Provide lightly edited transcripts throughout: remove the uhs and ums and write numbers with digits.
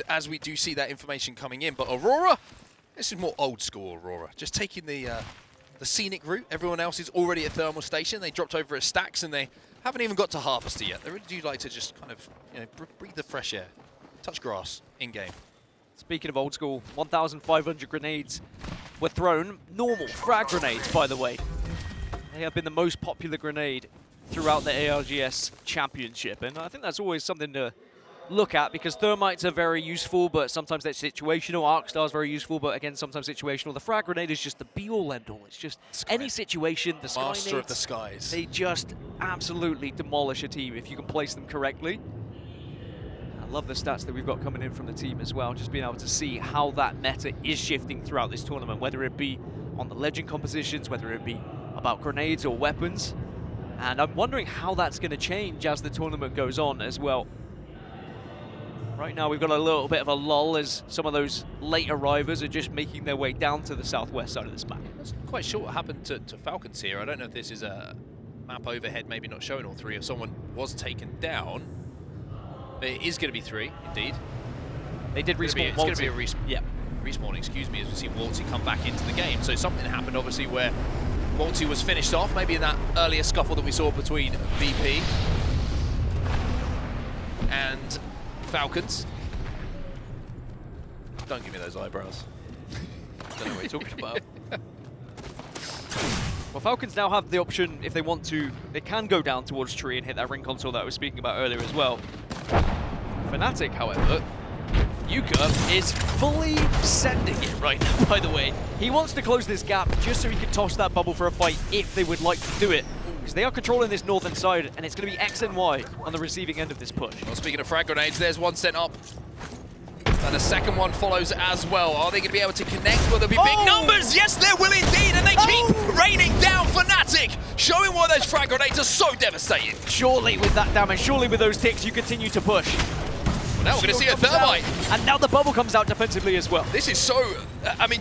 as we do see that information coming in. But Aurora, this is more old school Aurora. Just taking the scenic route. Everyone else is already at thermal station. They dropped over at stacks and they haven't even got to harvester yet. They really do like to just kind of, breathe the fresh air, touch grass in-game. Speaking of old school, 1,500 grenades were thrown. Normal frag grenades, by the way. They have been the most popular grenade throughout the ALGS Championship, and I think that's always something to look at because thermites are very useful, but sometimes they're situational. Arc Star is very useful, but again, sometimes situational. The frag grenade is just the be-all, end-all. It's just any situation. The Master of the skies. They just absolutely demolish a team if you can place them correctly. I love the stats that we've got coming in from the team as well, just being able to see how that meta is shifting throughout this tournament, whether it be on the legend compositions, whether it be about grenades or weapons. And I'm wondering how that's going to change as the tournament goes on as well. Right now we've got a little bit of a lull as some of those late arrivers are just making their way down to the southwest side of this map. I'm not quite sure what happened to Falcons here. I don't know if this is a map overhead, maybe not showing all three, if someone was taken down. But it is going to be three, indeed. They did respawn. It's going to be a respawn. Yeah, respawn, excuse me, as we see Walty come back into the game. So something happened, obviously, where Walty was finished off, maybe in that earlier scuffle that we saw between VP and Falcons. Don't give me those eyebrows. Don't know what you're talking about. Well, Falcons now have the option, if they want to, they can go down towards tree and hit that ring console that I was speaking about earlier as well. Fnatic, however, Yuka is fully sending it right now, by the way. He wants to close this gap just so he can toss that bubble for a fight if they would like to do it. Because they are controlling this northern side, and it's going to be X and Y on the receiving end of this push. Well, speaking of frag grenades, there's one sent up. And a second one follows as well. Are they going to be able to connect? Will there be big numbers? Yes, there will indeed, and they keep raining down Fnatic, showing why those frag grenades are so devastating. Surely with that damage, surely with those ticks, you continue to push. Well, now we're going to see a thermite. And now the bubble comes out defensively as well. This is so,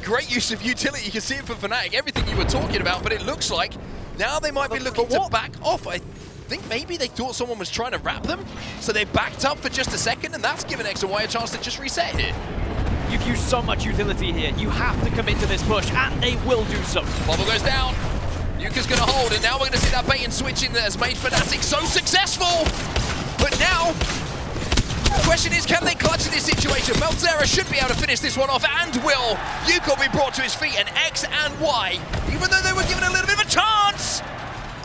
great use of utility. You can see it from Fnatic, everything you were talking about, but it looks like now they might be looking to back off. I think maybe they thought someone was trying to wrap them, so they backed up for just a second, and that's given X and Y a chance to just reset here. You've used so much utility here. You have to commit to this push, and they will do so. Bubble goes down. Yuka's going to hold, and now we're going to see that bait and switch in that has made Fnatic so successful. But now, the question is, can they clutch in this situation? Melzera should be able to finish this one off, and will. Yuka will be brought to his feet, and X and Y, even though they were given a little bit of a chance,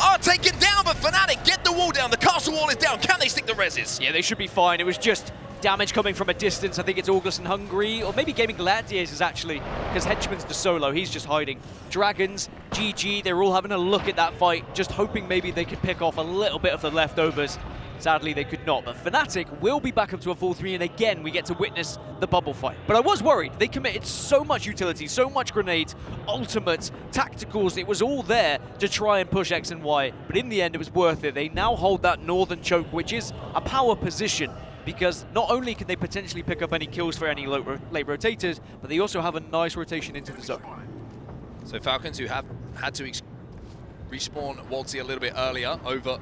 are taken down, but Fnatic get the wall down. The castle wall is down. Can they stick the reses? Yeah, they should be fine. It was just damage coming from a distance. I think it's ALGS and Hungry, or maybe Gaming Gladiators actually, because Henchman's the solo. He's just hiding. Dragons, GG, they're all having a look at that fight, just hoping maybe they could pick off a little bit of the leftovers. Sadly, they could not, but Fnatic will be back up to a full 3, and again, we get to witness the bubble fight. But I was worried. They committed so much utility, so much grenades, ultimates, tacticals. It was all there to try and push X and Y, but in the end, it was worth it. They now hold that northern choke, which is a power position, because not only can they potentially pick up any kills for any late rotators, but they also have a nice rotation into the zone. So Falcons, who have had to respawn Walty a little bit earlier over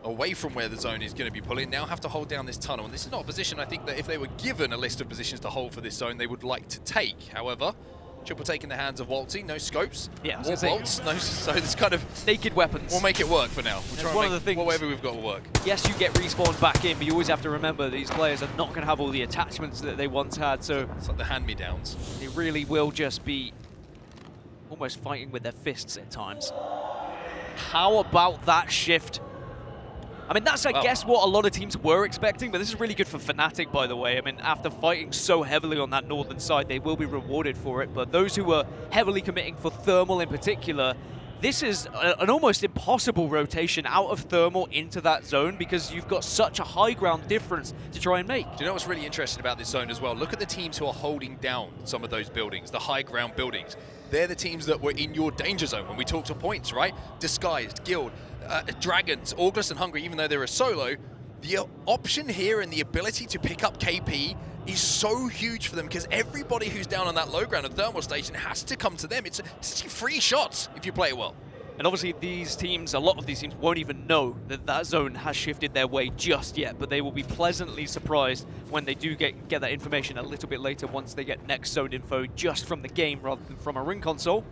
away from where the zone is going to be pulling, now have to hold down this tunnel. And this is not a position, I think, that if they were given a list of positions to hold for this zone, they would like to take. However, triple take in the hands of Walty, no scopes, yeah, more bolts, no, so it's kind of naked weapons. We'll make it work for now. We'll try one and of the things, whatever we've got will work. Yes, you get respawned back in, but you always have to remember these players are not going to have all the attachments that they once had. So it's like the hand-me-downs. They really will just be almost fighting with their fists at times. How about that shift? I mean, that's, I guess, what a lot of teams were expecting, but this is really good for Fnatic, by the way. I mean, after fighting so heavily on that northern side, they will be rewarded for it. But those who were heavily committing for thermal in particular, this is an almost impossible rotation out of thermal into that zone because you've got such a high ground difference to try and make. Do you know what's really interesting about this zone as well? Look at the teams who are holding down some of those buildings, the high ground buildings. They're the teams that were in your danger zone when we talked to points, right? Disguised, Guild, Dragons, ALGS and Hungry, even though they're a solo, the option here and the ability to pick up KP is so huge for them because everybody who's down on that low ground at thermal station has to come to them. It's free shots if you play it well. And obviously these teams, a lot of these teams won't even know that that zone has shifted their way just yet, but they will be pleasantly surprised when they do get that information a little bit later once they get next zone info just from the game rather than from a ring console.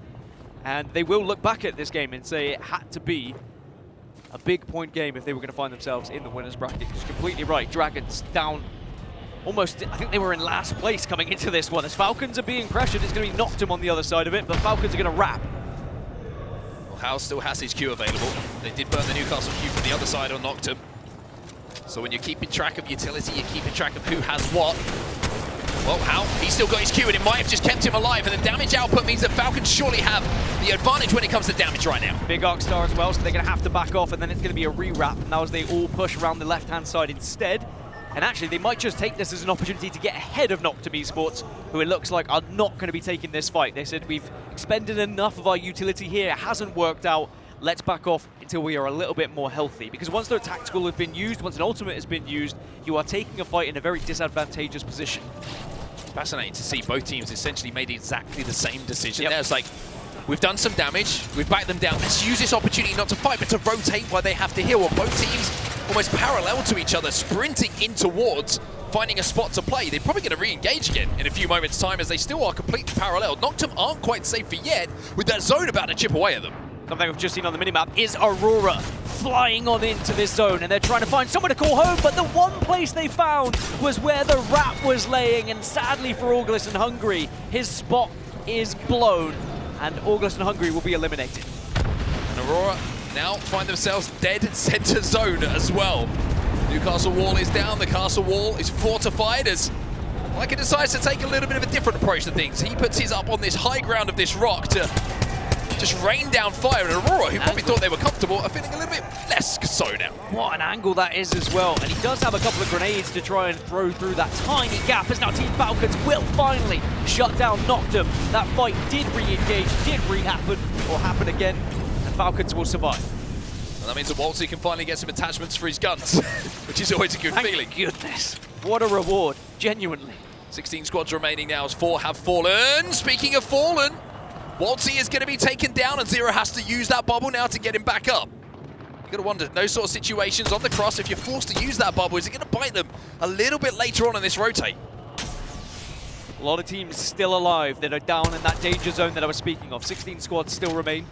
And they will look back at this game and say it had to be a big point game if they were going to find themselves in the winner's bracket. Because completely right, Dragons down almost, I think they were in last place coming into this one. As Falcons are being pressured, it's going to be Noctum on the other side of it, but Falcons are going to wrap. Well, Hal still has his Q available. They did burn the Newcastle Q from the other side on Noctum. So when you're keeping track of utility, you're keeping track of who has what. Well, Hal, he's still got his Q, and it might have just kept him alive, and the damage output means that Falcons surely have the advantage when it comes to damage right now. Big Arc Star as well, so they're going to have to back off, and then it's going to be a re-wrap now as they all push around the left-hand side instead. And actually, they might just take this as an opportunity to get ahead of Noctum Esports, who it looks like are not going to be taking this fight. They said, we've expended enough of our utility here, it hasn't worked out, let's back off until we are a little bit more healthy. Because once the tactical has been used, once an ultimate has been used, you are taking a fight in a very disadvantageous position. Fascinating to see both teams essentially made exactly the same decision. There, it's like, we've done some damage, we've backed them down, let's use this opportunity not to fight, but to rotate while they have to heal. Well, both teams almost parallel to each other, sprinting in towards finding a spot to play. They're probably going to re-engage again in a few moments' time as they still are completely parallel. Noctum aren't quite safe for yet, with that zone about to chip away at them. Something we've just seen on the minimap is Aurora flying on into this zone, and they're trying to find someone to call home, but the one place they found was where the rat was laying, and sadly for August and Hungary, his spot is blown, and August and Hungary will be eliminated. And Aurora now find themselves dead center zone as well. Newcastle wall is down, the castle wall is fortified as Leica decides to take a little bit of a different approach to things. He puts his up on this high ground of this rock to just rain down fire, and Aurora, who probably thought they were comfortable, are feeling a little bit less so now. What an angle that is as well, and he does have a couple of grenades to try and throw through that tiny gap, as now Team Falcons will finally shut down Noctum. That fight did re-engage, did re-happen, or happen again, and Falcons will survive. And that means that Waltzy can finally get some attachments for his guns, which is always a good feeling. Thank goodness. What a reward, genuinely. 16 squads remaining now as 4 have fallen. Speaking of fallen, Waltzy is going to be taken down, and z-o-o has to use that bubble now to get him back up. You've got to wonder, those sort of situations on the cross, if you're forced to use that bubble, is it going to bite them a little bit later on in this rotate? A lot of teams still alive that are down in that danger zone that I was speaking of. 16 squads still remain.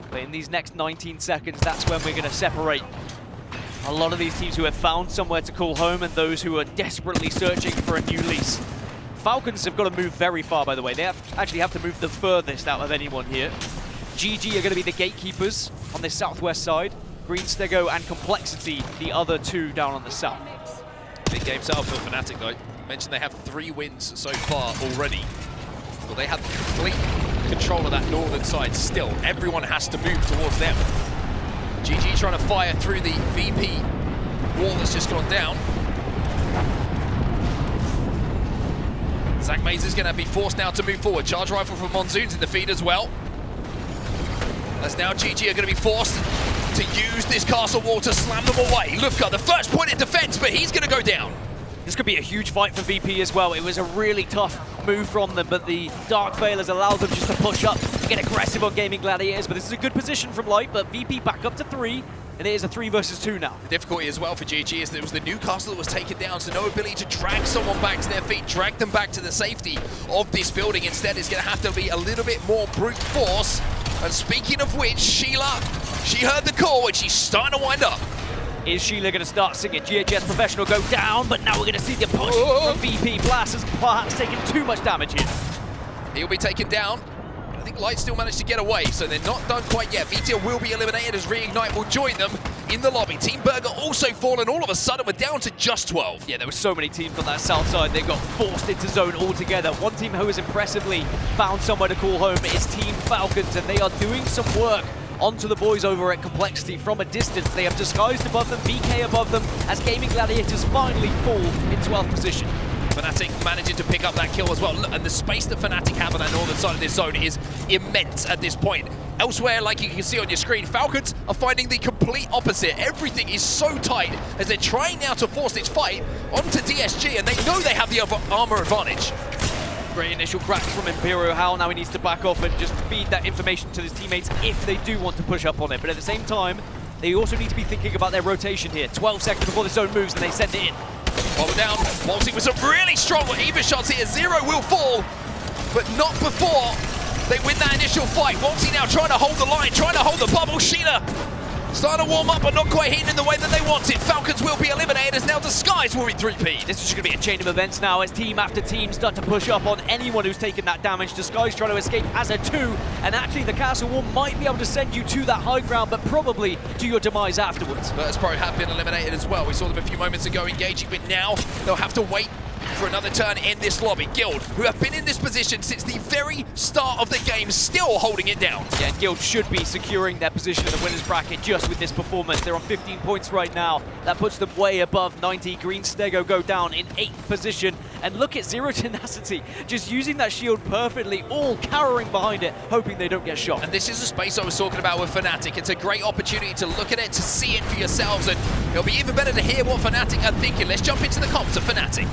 But in these next 19 seconds, that's when we're going to separate a lot of these teams who have found somewhere to call home and those who are desperately searching for a new lease. Falcons have got to move very far, by the way. They actually have to move the furthest out of anyone here. GG are going to be the gatekeepers on this southwest side. Green Stego and Complexity, the other two down on the south. Big game start for Fnatic, though. Mentioned they have 3 wins so far already. Well, they have complete control of that northern side still. Everyone has to move towards them. GG trying to fire through the VP wall that's just gone down. Zach Mays is going to be forced now to move forward. Charge rifle from Monsoon's in the feed as well. As now GG are going to be forced to use this castle wall to slam them away. Lufka, the first point in defense, but he's going to go down. This could be a huge fight for VP as well. It was a really tough move from them, but the Dark Veil has allowed them just to push up, get aggressive on Gaming Gladiators. But this is a good position from Light, but VP back up to 3, and it is a 3 versus 2 now. The difficulty as well for GG is that it was the Newcastle that was taken down, so no ability to drag someone back to their feet, drag them back to the safety of this building. Instead, it's going to have to be a little bit more brute force. And speaking of which, Sheila, she heard the call and she's starting to wind up. Is Sheila going to start singing? GHS Professional go down, but now we're going to see the push from VP. Blast has perhaps taken too much damage here. He'll be taken down. I think Light still managed to get away, so they're not done quite yet. Meteor will be eliminated as Reignite will join them in the lobby. Team Burger also fallen. All of a sudden, we're down to just 12. Yeah, there were so many teams on that south side. They got forced into zone altogether. One team who has impressively found somewhere to call home is Team Falcons, and they are doing some work onto the boys over at Complexity from a distance. They have Disguised above them, VK above them, as Gaming Gladiators finally fall in 12th position. Fnatic managing to pick up that kill as well. Look, and the space that Fnatic have on that northern side of this zone is immense at this point. Elsewhere, like you can see on your screen, Falcons are finding the complete opposite. Everything is so tight as they're trying now to force this fight onto DSG, and they know they have the armor advantage. Great initial cracks from Imperial Hal. Now he needs to back off and just feed that information to his teammates if they do want to push up on it. But at the same time, they also need to be thinking about their rotation here. 12 seconds before the zone moves and they send it in. While we're down, Walsing with some really strong even shots here. Zero will fall, but not before they win that initial fight. Walsing now trying to hold the line, trying to hold the bubble. Sheila starting to warm up, but not quite hitting in the way that they want it. Falcons will be eliminated as now Disguise will be 3P. This is just going to be a chain of events now as team after team start to push up on anyone who's taken that damage. Disguise trying to escape as a 2, and actually the Castle Wall might be able to send you to that high ground, but probably to your demise afterwards. Virtus Pro have been eliminated as well. We saw them a few moments ago engaging, but now they'll have to wait for another turn in this lobby. Guild, who have been in this position since the very start of the game, still holding it down. Yeah, Guild should be securing their position in the winners bracket just with this performance. They're on 15 points right now. That puts them way above 90. Green Stego go down in 8th position. And look at Zero Tenacity, just using that shield perfectly, all cowering behind it, hoping they don't get shot. And this is the space I was talking about with Fnatic. It's a great opportunity to look at it, to see it for yourselves, and it'll be even better to hear what Fnatic are thinking. Let's jump into the comps of Fnatic.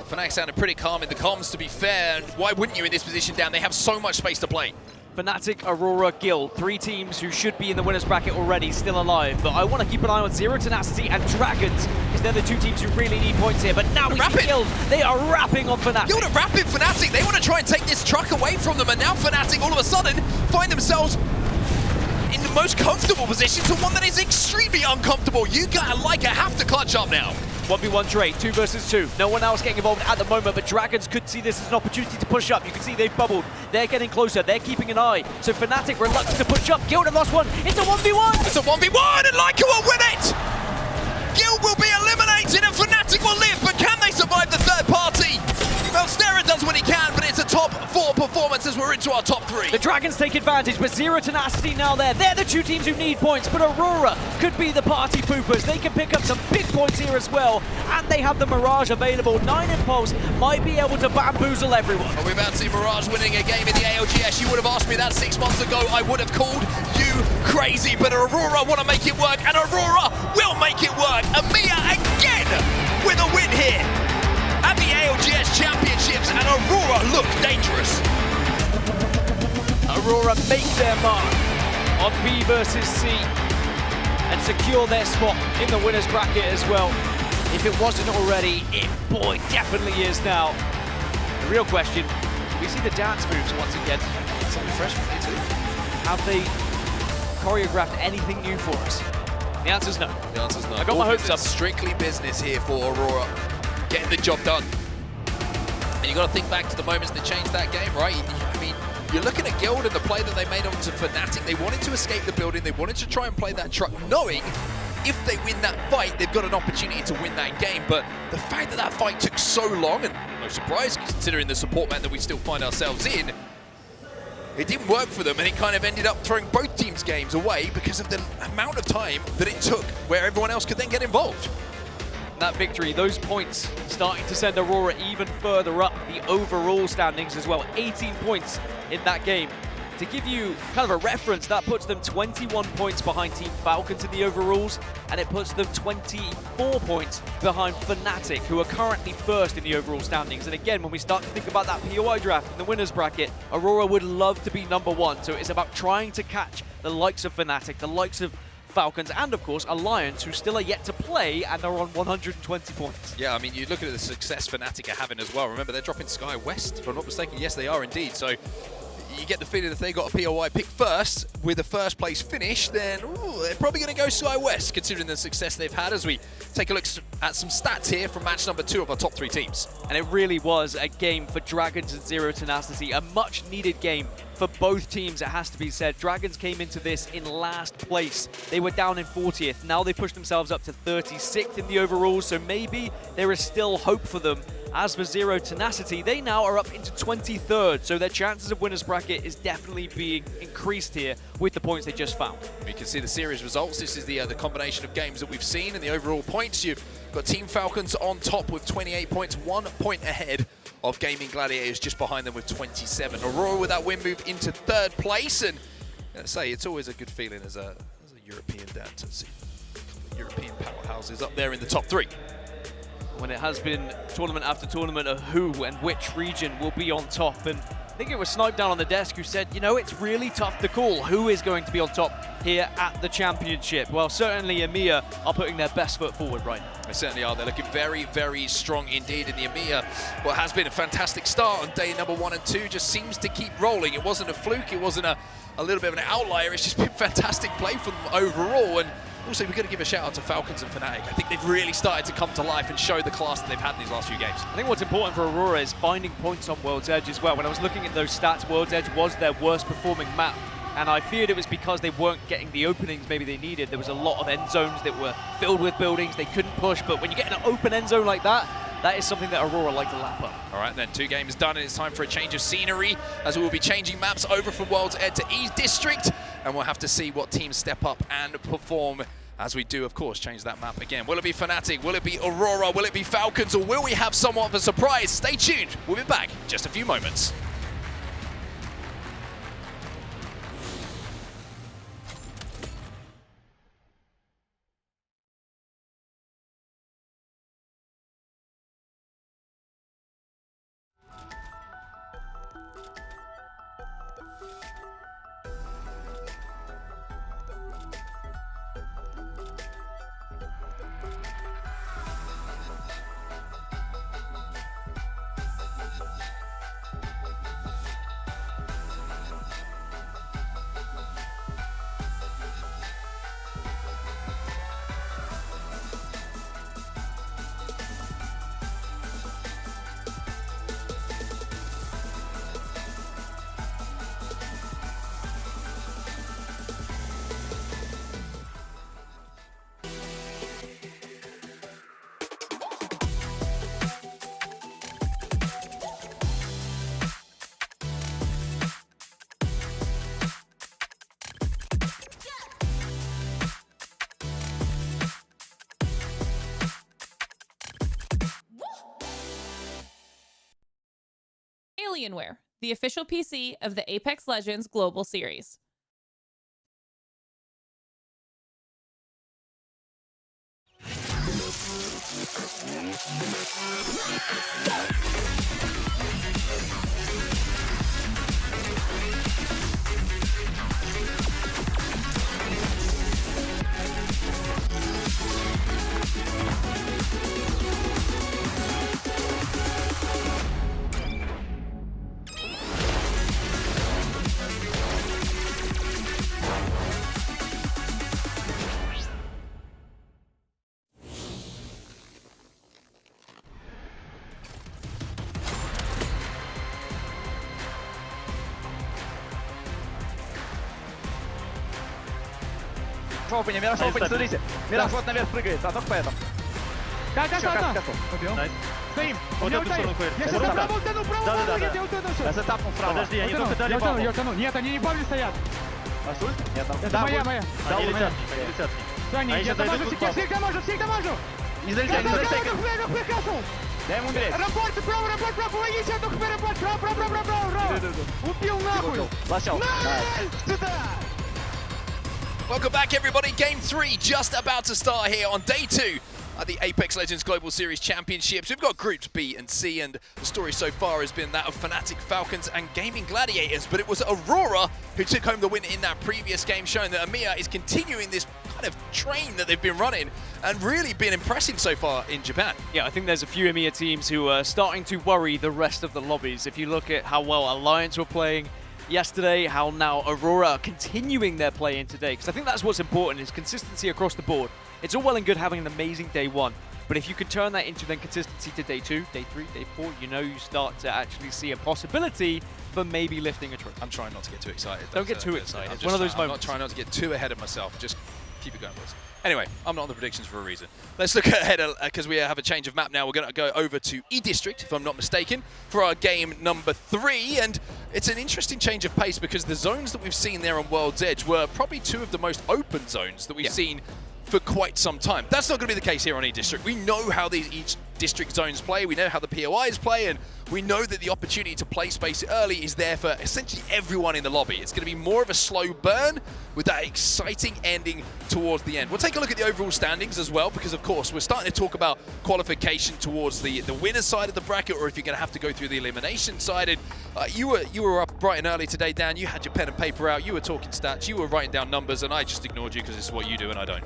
Fnatic sounded pretty calm in the comms, to be fair, and why wouldn't you in this position down? They have so much space to play. Fnatic, Aurora, Guild, 3 teams who should be in the winners bracket already, still alive. But I want to keep an eye on Zero Tenacity and Dragons, because they're the 2 teams who really need points here. But now we see Guild, they are wrapping on Fnatic. Guild are wrapping Fnatic. They want to try and take this truck away from them, and now Fnatic all of a sudden find themselves in the most comfortable position to one that is extremely uncomfortable. You gotta have to clutch up now. 1v1 trade, 2 versus 2. No one else getting involved at the moment, but Dragons could see this as an opportunity to push up. You can see they've bubbled. They're getting closer. They're keeping an eye. So Fnatic reluctant to push up. Guild have lost one. It's a 1v1. It's a 1v1, and Leica will win it. Guild will be eliminated, and Fnatic will live. But can they survive the third party? Melstera does what he can, but it's a top 4 performance as we're into our top 3. The Dragons take advantage, but Zero Tenacity now there. They're the 2 teams who need points, but Aurora could be the party poopers. They can pick up some big points here as well, and they have the Mirage available. 9 Impulse might be able to bamboozle everyone. Are we about to see Mirage winning a game in the ALGS? You would have asked me that 6 months ago. I would have called you crazy, but Aurora want to make it work, and Aurora will make it work. Amia again with a win here at the ALGS Championships, and Aurora look dangerous. Aurora make their mark on B versus C and secure their spot in the winners bracket as well. If it wasn't already, it boy definitely is now. The real question, we see the dance moves once again. Something fresh from me too. Have they choreographed anything new for us? The answer's no. The answer's no. I got my hopes up. Strictly business here for Aurora, getting the job done. And you got to think back to the moments that changed that game, right? I mean, you're looking at Guild and the play that they made onto Fnatic. They wanted to escape the building. They wanted to try and play that truck, knowing if they win that fight, they've got an opportunity to win that game. But the fact that that fight took so long, and no surprise considering the support map that we still find ourselves in, it didn't work for them, and it kind of ended up throwing both teams' games away because of the amount of time that it took where everyone else could then get involved. That victory, those points starting to send Aurora even further up the overall standings as well. 18 points in that game. To give you kind of a reference, that puts them 21 points behind Team Falcons in the overalls, and it puts them 24 points behind Fnatic, who are currently first in the overall standings. And again, when we start to think about that POI draft in the winners bracket, Aurora would love to be #1. So it's about trying to catch the likes of Fnatic, the likes of Falcons, and of course Alliance, who still are yet to play and are on 120 points. Yeah, I mean, you look at the success Fnatic are having as well. Remember, they're dropping Sky West, if I'm not mistaken. Yes, they are indeed. So you get the feeling if they got a POI pick first with a first place finish, then they're probably going to go Sky West, considering the success they've had, as we take a look at some stats here from match number 2 of our top 3 teams. And it really was a game for Dragons and Z-o-o Tenacity, a much needed game for both teams, it has to be said. Dragons came into this in last place. They were down in 40th. Now they pushed themselves up to 36th in the overall, so maybe there is still hope for them. As for Z-o-o Tenacity, they now are up into 23rd, so their chances of winners bracket is definitely being increased here with the points they just found. You can see the series results. This is the combination of games that we've seen and the overall points. You've got Team Falcons on top with 28 points, 1 point ahead of Gaming Gladiators just behind them with 27. Aurora with that win moved into 3rd place, and I say it's always a good feeling as a European dad to see European powerhouses up there in the top 3. When it has been tournament after tournament of who and which region will be on top, and I think it was Snipe down on the desk who said, you know, it's really tough to call who is going to be on top here at the championship. Well, certainly EMEA are putting their best foot forward right now. They certainly are. They're looking very, very strong indeed in the EMEA. What has been a fantastic start on day number 1 and 2 just seems to keep rolling. It wasn't a fluke. It wasn't a little bit of an outlier. It's just been fantastic play from them overall. And also, we've got to give a shout out to Falcons and Fnatic. I think they've really started to come to life and show the class that they've had in these last few games. I think what's important for Aurora is finding points on World's Edge as well. When I was looking at those stats, World's Edge was their worst performing map, and I feared it was because they weren't getting the openings maybe they needed. There was a lot of end zones that were filled with buildings they couldn't push, but when you get an open end zone like that, that is something that Aurora like to lap up. All right, then 2 games done, and it's time for a change of scenery, as we will be changing maps over from World's Edge to East District, and we'll have to see what teams step up and perform as we do, of course, change that map again. Will it be Fnatic? Will it be Aurora? Will it be Falcons? Or will we have somewhat of a surprise? Stay tuned. We'll be back in just a few moments. Alienware, the official PC of the Apex Legends Global Series. Мира шоупани, смотрите. Мира вот наверх прыгает, а только поэтому. Как? Убил. Стоим. Вот эту сторону ходит. Я сейчас направо утяну, Да. я утяну все. Я затапнул вправо. Подожди, они только дали я бабу. утяну. Нет, они не в бабе стоят. А что? Нет, там. Это моя. Они летят, они летят. Они, я дамажу, всех дамажу. Не залетай, не залетай. Дай ему умереть. Рапорт, право, помогите, одну хп, рапорт, право. Убил нахуй. Лошел. Сюда. Welcome back, everybody. Game 3 just about to start here on day 2 at the Apex Legends Global Series Championships. We've got groups B and C, and the story so far has been that of Fnatic, Falcons, and Gaming Gladiators. But it was Aurora who took home the win in that previous game, showing that EMEA is continuing this kind of train that they've been running and really been impressing so far in Japan. Yeah, I think there's a few EMEA teams who are starting to worry the rest of the lobbies. If you look at how well Alliance were playing yesterday, how now Aurora are continuing their play in today, because I think that's what's important, is consistency across the board. It's all well and good having an amazing day one, but if you can turn that into then consistency to day 2, day 3, day 4, you start to actually see a possibility for maybe lifting a trophy. I'm trying not to get too excited. Don't get too excited. It's one of those I'm moments. not trying not to get too ahead of myself. Just keep it going, boys. Anyway, I'm not on the predictions for a reason. Let's look ahead, because we have a change of map now. We're going to go over to E-District, if I'm not mistaken, for our game number 3. And it's an interesting change of pace because the zones that we've seen there on World's Edge were probably 2 of the most open zones that we've seen for quite some time. That's not going to be the case here on E-District. We know how each district zones play, we know how the POIs play, and we know that the opportunity to play space early is there for essentially everyone in the lobby. It's going to be more of a slow burn with that exciting ending towards the end. We'll take a look at the overall standings as well, because of course we're starting to talk about qualification towards the winner side of the bracket, or if you're going to have to go through the elimination side. And you were up bright and early today, Dan. You had your pen and paper out, you were talking stats, you were writing down numbers, and I just ignored you because this is what you do and I don't.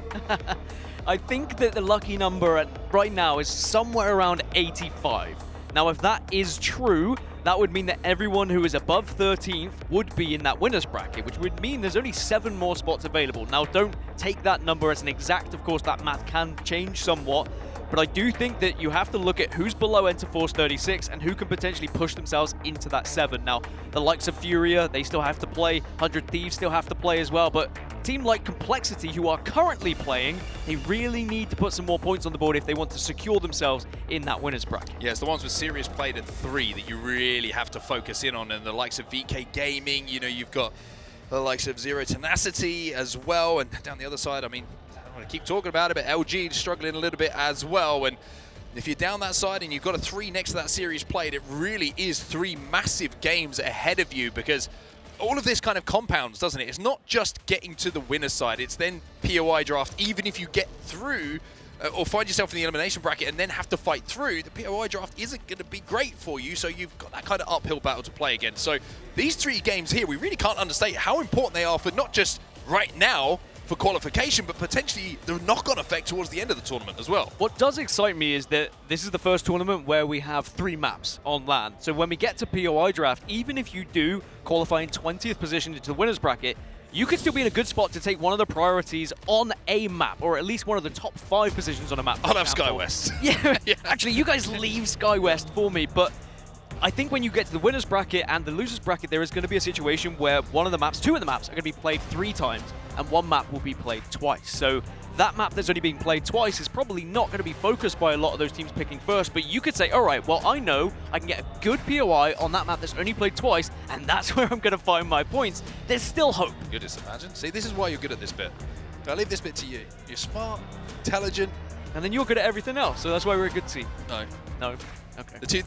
I think that the lucky number right now is somewhere around 85. Now, if that is true, that would mean that everyone who is above 13th would be in that winner's bracket, which would mean there's only 7 more spots available. Now, don't take that number as an exact. Of course, that math can change somewhat. But I do think that you have to look at who's below Enter Force 36 and who can potentially push themselves into that 7. Now, the likes of Furia, they still have to play. 100 Thieves still have to play as well. But a team like Complexity, who are currently playing, they really need to put some more points on the board if they want to secure themselves in that winner's bracket. Yes, the ones with Sirius played at 3 that you really have to focus in on. And the likes of VK Gaming, you've got the likes of Zero Tenacity as well. And down the other side, I mean, I want to keep talking about it, but LG struggling a little bit as well. And if you're down that side and you've got a 3 next to that series played, it really is 3 massive games ahead of you, because all of this kind of compounds, doesn't it? It's not just getting to the winner side, it's then POI draft. Even if you get through or find yourself in the elimination bracket and then have to fight through, the POI draft isn't going to be great for you, so you've got that kind of uphill battle to play against. So these 3 games here, we really can't understate how important they are for not just right now, for qualification, but potentially the knock-on effect towards the end of the tournament as well. What does excite me is that this is the first tournament where we have 3 maps on land. So when we get to POI draft, even if you do qualify in 20th position into the winner's bracket, you could still be in a good spot to take one of the priorities on a map, or at least one of the top 5 positions on a map. I'll have SkyWest. Yeah, actually, you guys leave SkyWest for me, but I think when you get to the winner's bracket and the loser's bracket, there is going to be a situation where 2 of the maps are going to be played 3 times, and 1 map will be played twice. So that map that's only being played twice is probably not going to be focused by a lot of those teams picking first, but you could say, all right, well, I know I can get a good POI on that map that's only played twice, and that's where I'm going to find my points. There's still hope. Goodness, imagine. See, this is why you're good at this bit. I leave this bit to you. You're smart, intelligent. And then you're good at everything else, so that's why we're a good team. No. No. Okay.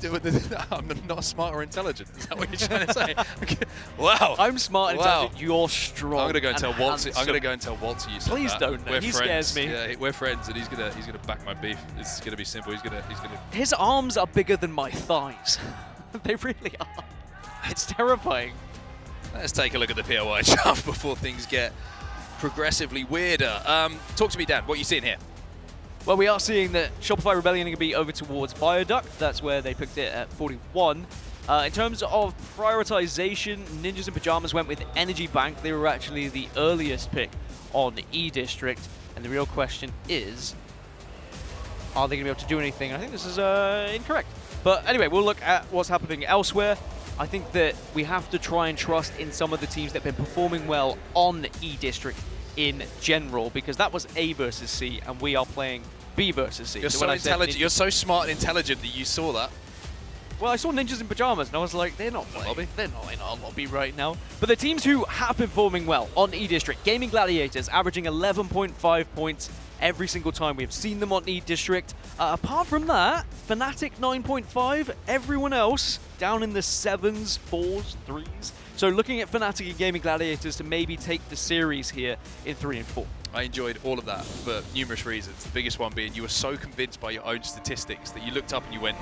I'm not smart or intelligent. Is that what you're trying to say? Okay. Wow. I'm smart and intelligent. You're strong. I'm gonna go and tell Walter. handsome. I'm gonna go and tell Walter you said Please that. don't. We're He friends. scares me. Yeah, we're friends, and he's gonna back my beef. It's gonna be simple. He's gonna. His arms are bigger than my thighs. They really are. It's terrifying. Let's take a look at the POI draft before things get progressively weirder. Talk to me, Dan. What are you seeing here? Well, we are seeing that Shopify Rebellion are going to be over towards Viaduct. That's where they picked it at 41. In terms of prioritization, Ninjas in Pajamas went with Energy Bank. They were actually the earliest pick on E-District. And the real question is, are they going to be able to do anything? I think this is incorrect. But anyway, we'll look at what's happening elsewhere. I think that we have to try and trust in some of the teams that have been performing well on E-District in general, because that was A versus C, and we are playing B versus C. You're so intelligent. You're so smart and intelligent that you saw that. Well, I saw Ninjas in Pajamas, and I was like, they're not playing. Lobby. They're not in our lobby right now. But the teams who have been performing well on E-District, Gaming Gladiators, averaging 11.5 points every single time we have seen them on E-District. Apart from that, Fnatic 9.5, everyone else down in the 7s, 4s, 3s. So looking at Fnatic and Gaming Gladiators to maybe take the series here in 3 and 4. I enjoyed all of that for numerous reasons. The biggest one being you were so convinced by your own statistics that you looked up and you went,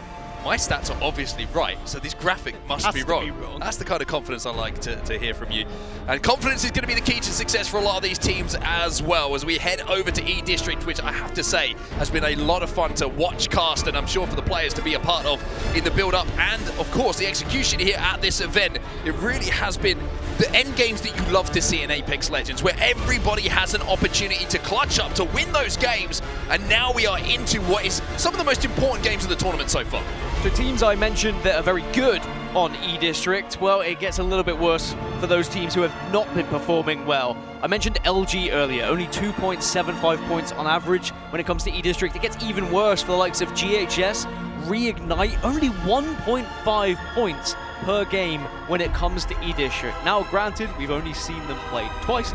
my stats are obviously right, so this graphic must be wrong. That's the kind of confidence I like to hear from you. And confidence is going to be the key to success for a lot of these teams as well, as we head over to E-District, which I have to say has been a lot of fun to watch, cast, and I'm sure for the players to be a part of in the build-up, and of course the execution here at this event. It really has been the end games that you love to see in Apex Legends, where everybody has an opportunity to clutch up, to win those games, and now we are into what is some of the most important games of the tournament so far. The teams I mentioned that are very good on E-District, well, it gets a little bit worse for those teams who have not been performing well. I mentioned LG earlier, only 2.75 points on average when it comes to E-District. It gets even worse for the likes of GHS, Reignite, only 1.5 points per game when it comes to E-District. Now, granted, we've only seen them play twice,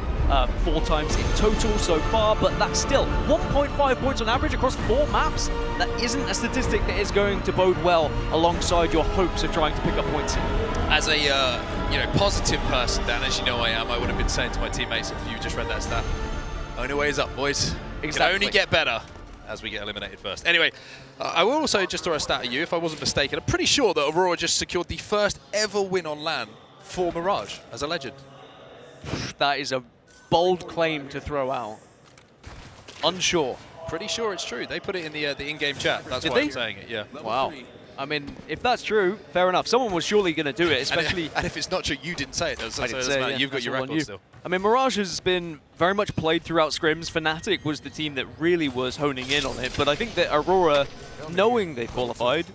4 times in total so far, but that's still 1.5 points on average across 4 maps. That isn't a statistic that is going to bode well alongside your hopes of trying to pick up points in. As a positive person, Dan, as you know I am, I would have been saying to my teammates if you just read that stat, only way is up, boys. Exactly. It can only get better as we get eliminated first. Anyway, I will also just throw a stat at you, if I wasn't mistaken. I'm pretty sure that Aurora just secured the first ever win on LAN for Mirage as a legend. That is a bold claim to throw out. Unsure. Pretty sure it's true. They put it in the in-game chat. That's Did why they? I'm saying it, yeah. Wow. I mean, if that's true, fair enough. Someone was surely going to do it, especially... And if it's not true, you didn't say it. So I it didn't doesn't say it, matter. yeah. You've got That's your all on record you. still. I mean, Mirage has been very much played throughout scrims. Fnatic was the team that really was honing in on it, but I think that Aurora, knowing they qualified,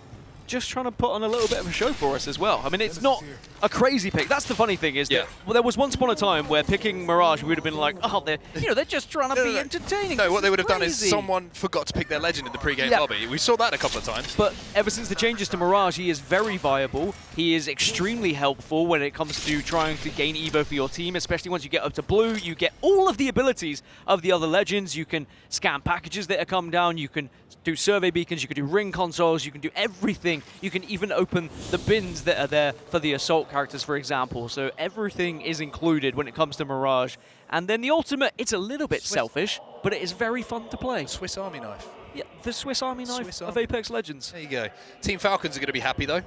just trying to put on a little bit of a show for us as well. I mean, it's not a crazy pick. That's the funny thing is that well, there was once upon a time where picking Mirage, we would have been like, oh, they're just trying to be entertaining. No, what they would have done is crazy. someone forgot to pick their legend in the pre-game lobby. We saw that a couple of times. But ever since the changes to Mirage, he is very viable. He is extremely helpful when it comes to trying to gain Evo for your team, especially once you get up to blue. You get all of the abilities of the other legends. You can scan packages that are come down. You can do survey beacons. You can do ring consoles. You can do everything. You can even open the bins that are there for the assault characters, for example. So everything is included when it comes to Mirage. And then the ultimate, it's a little bit selfish, but it is very fun to play. Swiss Army knife. Yeah, the Swiss Army knife of Apex Legends. There you go. Team Falcons are going to be happy, though,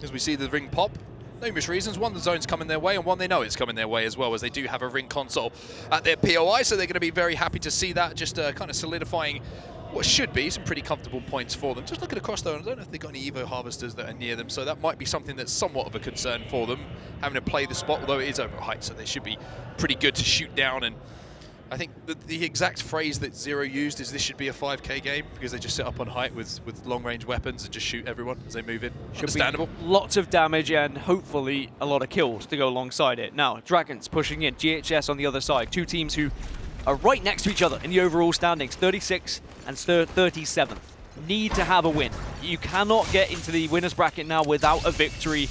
as we see the ring pop. Numerous reasons. One, the zone's coming their way, and one, they know it's coming their way as well, as they do have a ring console at their POI, so they're going to be very happy to see that, just kind of solidifying what should be some pretty comfortable points for them. Just looking across though, I don't know if they've got any Evo harvesters that are near them, so that might be something that's somewhat of a concern for them, having to play the spot, although it is over height, so they should be pretty good to shoot down. And I think the exact phrase that Z-o-o used is this should be a 5K game, because they just sit up on height with long-range weapons and just shoot everyone as they move in. Understandable. Lots of damage and hopefully a lot of kills to go alongside it. Now, Dragons pushing in, GHS on the other side, 2 teams who are right next to each other in the overall standings, 36th and 37th. Need to have a win. You cannot get into the winners bracket now without a victory.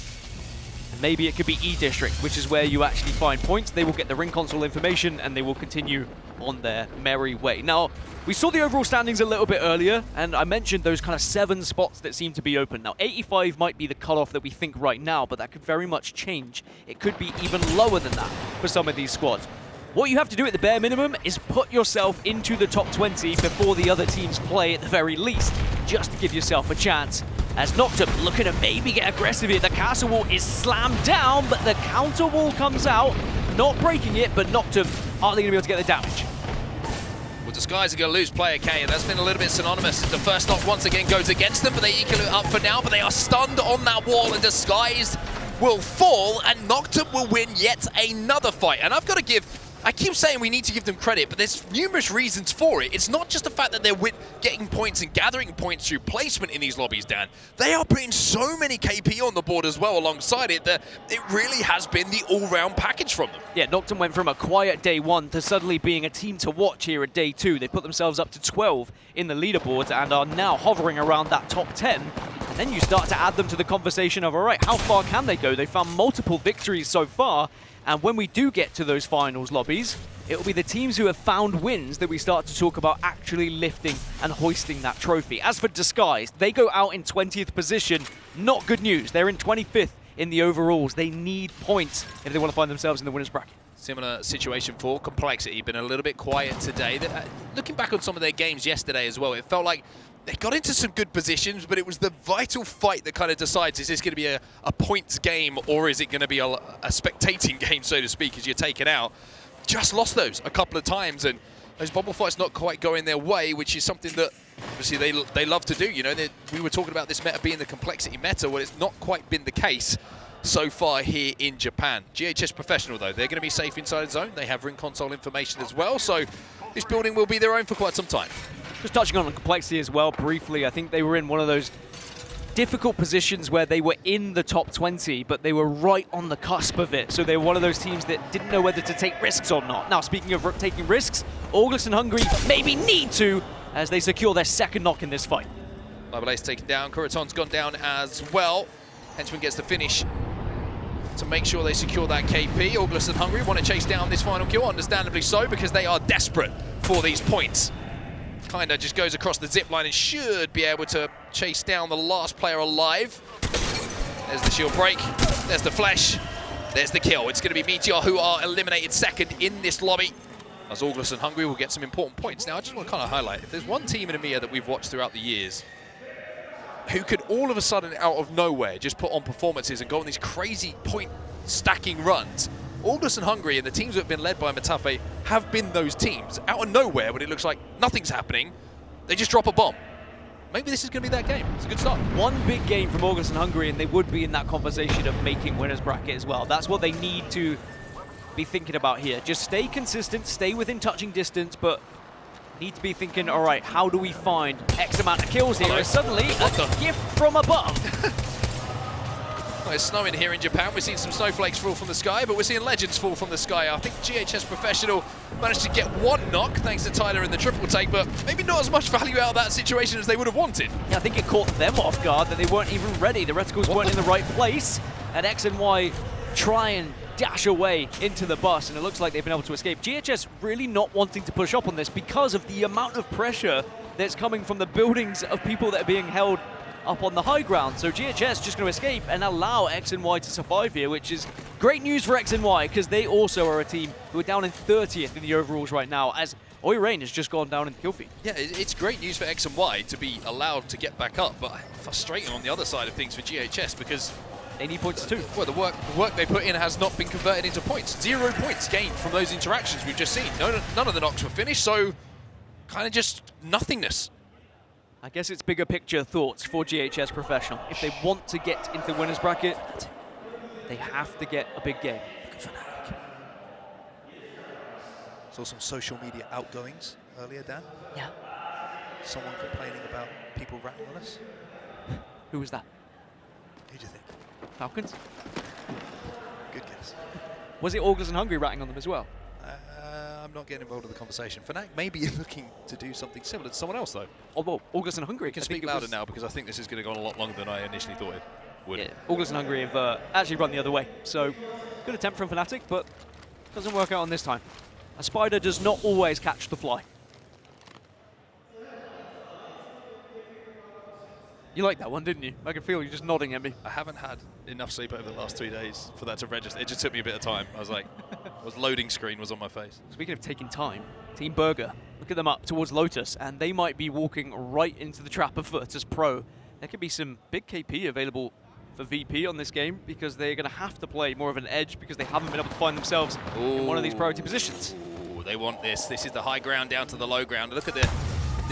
And maybe it could be E-District, which is where you actually find points. They will get the ring console information and they will continue on their merry way. Now, we saw the overall standings a little bit earlier, and I mentioned those kind of 7 spots that seem to be open. Now, 85 might be the cutoff that we think right now, but that could very much change. It could be even lower than that for some of these squads. What you have to do at the bare minimum is put yourself into the top 20 before the other teams play at the very least, just to give yourself a chance. As Noctum looking to maybe get aggressive here, the castle wall is slammed down, but the counter wall comes out, not breaking it, but Noctum, are they going to be able to get the damage? Well, Disguise are going to lose player K, and that's been a little bit synonymous. The first knock once again goes against them, but they equal it up for now, but they are stunned on that wall, and Disguised will fall, and Noctum will win yet another fight. And I've got to give... I keep saying we need to give them credit, but there's numerous reasons for it. It's not just the fact that they're getting points and gathering points through placement in these lobbies, Dan. They are putting so many KP on the board as well alongside it that it really has been the all-round package from them. Yeah, Noctum went from a quiet day 1 to suddenly being a team to watch here at day 2. They put themselves up to 12 in the leaderboards and are now hovering around that top 10. And then you start to add them to the conversation of, all right, how far can they go? They found multiple victories so far. And when we do get to those finals lobbies, it will be the teams who have found wins that we start to talk about actually lifting and hoisting that trophy. As for Disguised, they go out in 20th position. Not good news. They're in 25th in the overalls. They need points if they want to find themselves in the winners bracket. Similar situation for Complexity, been a little bit quiet today. Looking back on some of their games yesterday as well, it felt like they got into some good positions, but it was the vital fight that kind of decides, is this going to be a points game or is it going to be a spectating game, so to speak, as you're taken out. Just lost those a couple of times, and those bubble fights not quite going their way, which is something that obviously they love to do. You know, we were talking about this meta being the complexity meta. Well, it's not quite been the case so far here in Japan. GHS Professional, though, they're going to be safe inside the zone. They have ring console information as well, so this building will be their own for quite some time. Just touching on the complexity as well briefly, I think they were in one of those difficult positions where they were in the top 20, but they were right on the cusp of it. So they were one of those teams that didn't know whether to take risks or not. Now, speaking of taking risks, ALGS and Hungary maybe need to, as they secure their second knock in this fight. Labalace taken down, Kuriton's gone down as well. Henchman gets the finish to make sure they secure that KP. ALGS and Hungary want to chase down this final kill, understandably so, because they are desperate for these points. Kinda just goes across the zip line and should be able to chase down the last player alive. There's the shield break, there's the flesh, there's the kill. It's going to be Meteor who are eliminated second in this lobby, as ALGS and Hungary will get some important points. Now, I just want to kind of highlight, if there's one team in EMEA that we've watched throughout the years who could all of a sudden, out of nowhere, just put on performances and go on these crazy point stacking runs, ALGS and Hungary and the teams that have been led by Matafe have been those teams. Out of nowhere, when it looks like nothing's happening, they just drop a bomb. Maybe this is going to be that game. It's a good start. One big game from ALGS and Hungary, and they would be in that conversation of making winners bracket as well. That's what they need to be thinking about here. Just stay consistent, stay within touching distance, but need to be thinking, all right, how do we find X amount of kills here? And suddenly, a gift from above. Well, it's snowing here in Japan. We're seeing some snowflakes fall from the sky, but we're seeing legends fall from the sky. I think GHS Professional managed to get one knock thanks to Tyler in the triple take, but maybe not as much value out of that situation as they would have wanted. Yeah, I think it caught them off guard that they weren't even ready. The reticles weren't in the right place, and X and Y try and dash away into the bus, and it looks like they've been able to escape. GHS really not wanting to push up on this because of the amount of pressure that's coming from the buildings of people that are being held up on the high ground. So GHS just going to escape and allow X and Y to survive here, which is great news for X and Y because they also are a team who are down in 30th in the overalls right now, as Oi Rain has just gone down in the kill feed. Yeah, it's great news for X and Y to be allowed to get back up, but frustrating on the other side of things for GHS because they need points too. Well, the work they put in has not been converted into points. 0 points gained from those interactions we've just seen. None of the knocks were finished, so kind of just nothingness. I guess it's bigger picture thoughts for GHS Professional. If they want to get into the winners bracket, they have to get a big game. Saw some social media outgoings earlier, Dan. Yeah. Someone complaining about people ratting on us. Who was that? Who do you think? Falcons? Good guess. Was it ALGS and Hungary ratting on them as well? I'm not getting involved in the conversation. Fnatic may be looking to do something similar to someone else, though. Oh, well, ALGS and Hungary. We can speak louder now because I think this is going to go on a lot longer than I initially thought it would. Yeah, ALGS and Hungary have actually run the other way. So, good attempt from Fnatic, but doesn't work out on this time. A spider does not always catch the fly. You liked that one, didn't you? I can feel you just nodding at me. I haven't had enough sleep over the last 3 days for that to register. It just took me a bit of time. I was like, loading screen was on my face. Speaking of taking time, Team Burger, look at them up towards Lotus, and they might be walking right into the trap of Virtus Pro. There could be some big KP available for VP on this game because they're going to have to play more of an edge because they haven't been able to find themselves in one of these priority positions. Ooh, they want this. This is the high ground down to the low ground. Look at the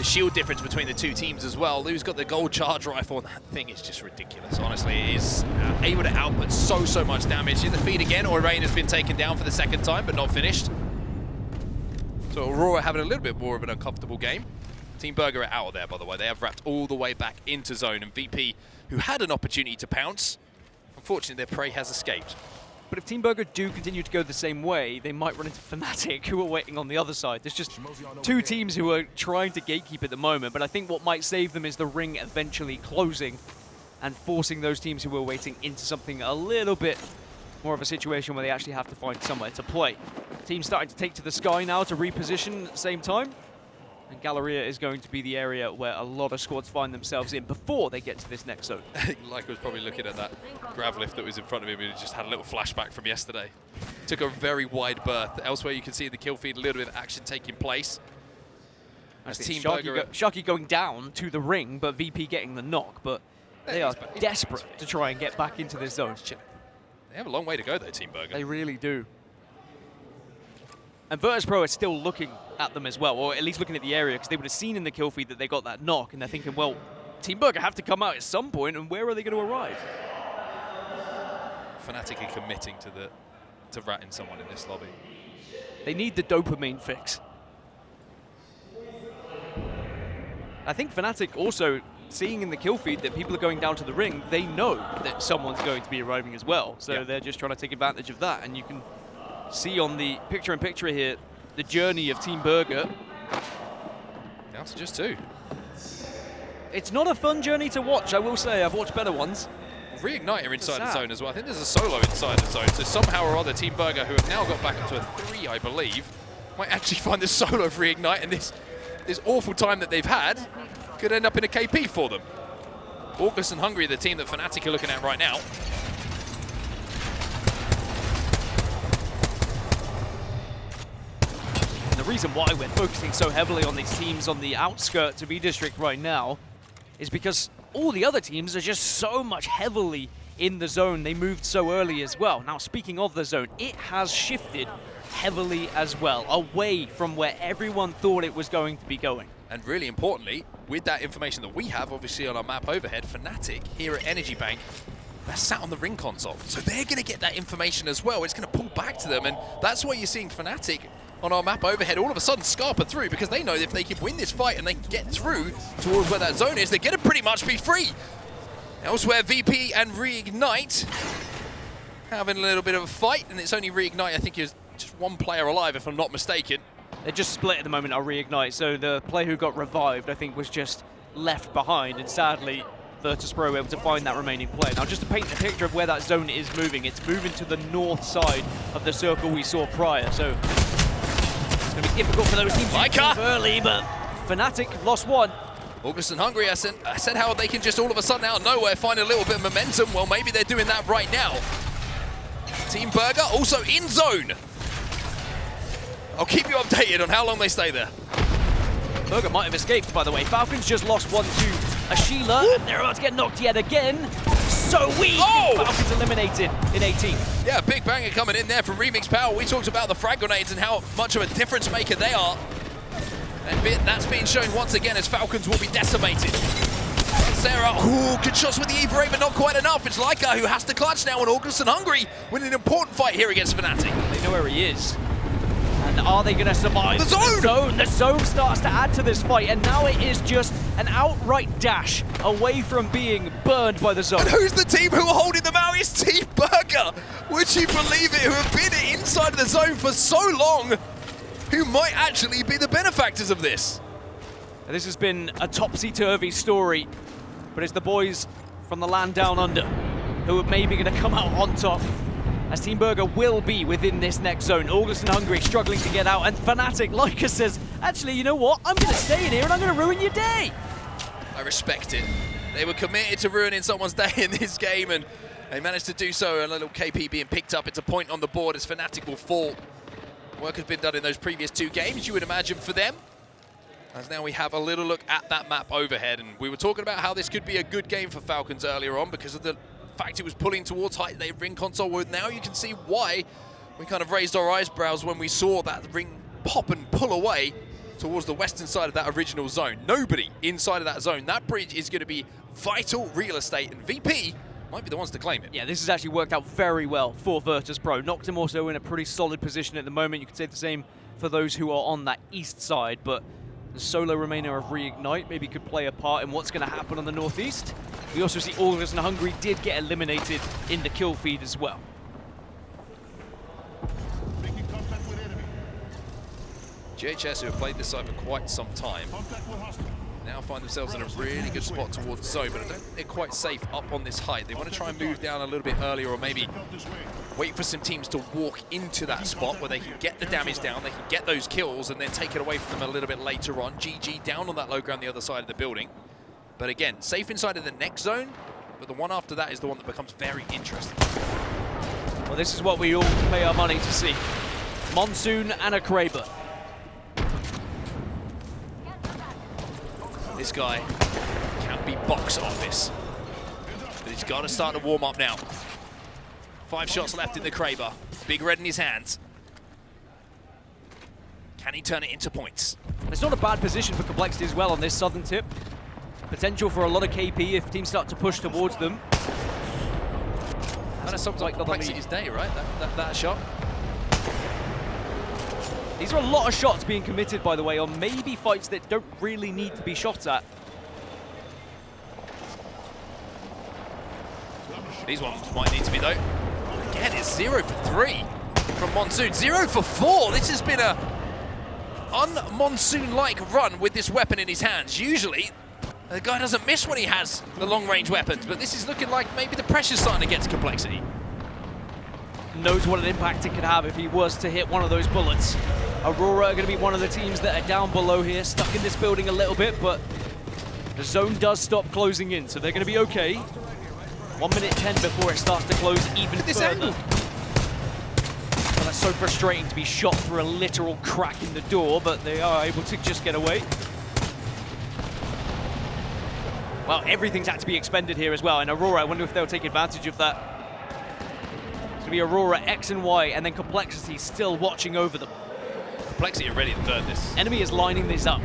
shield difference between the two teams as well. Lou's got the gold charge rifle, and that thing is just ridiculous. Honestly, it is able to output so much damage. In the feed again, Orain has been taken down for the second time, but not finished. So Aurora having a little bit more of an uncomfortable game. Team Burger are out of there, by the way. They have wrapped all the way back into zone, and VP, who had an opportunity to pounce, unfortunately their prey has escaped. But if Team Burger do continue to go the same way, they might run into Fnatic, who are waiting on the other side. There's just two teams who are trying to gatekeep at the moment, but I think what might save them is the ring eventually closing and forcing those teams who are waiting into something a little bit more of a situation where they actually have to find somewhere to play. Teams starting to take to the sky now to reposition at the same time. And Galleria is going to be the area where a lot of squads find themselves in before they get to this next zone. Like I was probably looking at that grav lift that was in front of him, and just had a little flashback from yesterday. Took a very wide berth. Elsewhere you can see in the kill feed a little bit of action taking place. As It's Team Sharky, Burger, Sharky going down to the ring, but VP getting the knock. But they are desperate to try and get back into this zone. they have a long way to go though, Team Burger. They really do. And Virtus.pro are still looking at them as well, or at least looking at the area, because they would have seen in the kill feed that they got that knock, and they're thinking, well, Team Burger have to come out at some point, and where are they going to arrive? Fnatic are committing to ratting someone in this lobby. They need the dopamine fix. I think Fnatic also, seeing in the kill feed that people are going down to the ring, they know that someone's going to be arriving as well. So they're just trying to take advantage of that. And you can see on the picture-in-picture here, the journey of Team Burger. Down to just 2. It's not a fun journey to watch, I will say. I've watched better ones. Reignite are inside the zone as well. I think there's a solo inside the zone. So somehow or other, Team Burger, who have now got back up to a 3, I believe, might actually find this solo of Reignite, and this awful time that they've had could end up in a KP for them. ALGS and Hungary, the team that Fnatic are looking at right now. And the reason why we're focusing so heavily on these teams on the outskirts of E-District right now is because all the other teams are just so much heavily in the zone. They moved so early as well. Now, speaking of the zone, it has shifted heavily as well, away from where everyone thought it was going to be going. And really importantly, with that information that we have, obviously on our map overhead, Fnatic here at Energy Bank, they're sat on the ring console. So they're going to get that information as well. It's going to pull back to them, and that's why you're seeing Fnatic on our map overhead all of a sudden scarper through, because they know if they can win this fight and they can get through towards where that zone is, they're going to pretty much be free. Elsewhere, VP and Reignite having a little bit of a fight, and it's only Reignite, I think, is just one player alive, if I'm not mistaken. They're just split at the moment on Reignite, so the player who got revived, I think, was just left behind, and sadly, Virtus.pro were able to find that remaining player. Now, just to paint a picture of where that zone is moving, it's moving to the north side of the circle we saw prior, so it's going to be difficult for those teams to move early, but Fnatic have lost one. ALGS and Hungary, I said how they can just all of a sudden out of nowhere find a little bit of momentum. Well, maybe they're doing that right now. Team Burger also in zone. I'll keep you updated on how long they stay there. Burger might have escaped, by the way. Falcons just lost one to a Sheila, and they're about to get knocked yet again. So weak! Oh! Falcons eliminated in 18. Yeah, big banger coming in there from Remix Power. We talked about the frag grenades and how much of a difference maker they are. And that's being shown once again as Falcons will be decimated. Sarah, good shots with the Eva Ray, but not quite enough. It's Leica who has to clutch now, and ALGS and Hungary win an important fight here against Fnatic. They know where he is. And are they going to survive? The zone! The zone starts to add to this fight, and now it is just an outright dash away from being burned by the zone. And who's the team who are holding them out? It's Team Burger. Would you believe it? Who have been inside of the zone for so long, who might actually be the benefactors of this. This has been a topsy-turvy story, but it's the boys from the land down under who are maybe going to come out on top, as Team Burger will be within this next zone. ALGS and Hungary struggling to get out, and Fnatic, Leica says, actually, you know what? I'm going to stay in here and I'm going to ruin your day. I respect it. They were committed to ruining someone's day in this game, and they managed to do so. A little KP being picked up. It's a point on the board as Fnatic will fall. Work has been done in those previous 2 games, you would imagine, for them. As now we have a little look at that map overhead, and we were talking about how this could be a good game for Falcons earlier on because of the fact it was pulling towards height. They ring console. Well, now you can see why we kind of raised our eyebrows when we saw that ring pop and pull away towards the western side of that original zone. Nobody inside of that zone. That bridge is going to be vital real estate, and VP might be the ones to claim it. Yeah, this has actually worked out very well for Virtus.pro. Knocked him also in a pretty solid position at the moment. You could say the same for those who are on that east side, but the solo remainder of Reignite maybe could play a part in what's going to happen on the northeast. We also see ALGS and Hungary did get eliminated in the kill feed as well. GHS, who have played this side for quite some time, now find themselves in a really good spot towards zone, but I don't think they're quite safe up on this height. They want to try and move down a little bit earlier, or maybe wait for some teams to walk into that spot where they can get the damage down, they can get those kills, and then take it away from them a little bit later on. GG down on that low ground the other side of the building. But again, safe inside of the next zone, but the one after that is the one that becomes very interesting. Well, this is what we all pay our money to see. Monsoon and a Kraber. This guy can be box office. But he's got to start to warm up now. 5 shots left in the Kraber. Big red in his hands. Can he turn it into points? It's not a bad position for Complexity as well on this southern tip. Potential for a lot of KP if teams start to push towards them. Kind of sums like Complexity's day, right? That shot. These are a lot of shots being committed, by the way, on maybe fights that don't really need to be shot at. These ones might need to be, though. Again, it's 0 for 3 from Monsoon. 0 for 4. This has been a un-Monsoon-like run with this weapon in his hands. Usually, the guy doesn't miss when he has the long-range weapons, but this is looking like maybe the pressure's starting to get to Complexity. Knows what an impact it could have if he was to hit one of those bullets. Aurora are going to be one of the teams that are down below here, stuck in this building a little bit, but the zone does stop closing in, so they're going to be okay. 1 minute 10 before it starts to close even further. Well, that's so frustrating to be shot through a literal crack in the door, but they are able to just get away. Well, everything's had to be expended here as well, and Aurora, I wonder if they'll take advantage of that. It's going to be Aurora, X and Y, and then Complexity still watching over them. Complexity are ready to third this. Enemy is lining this up.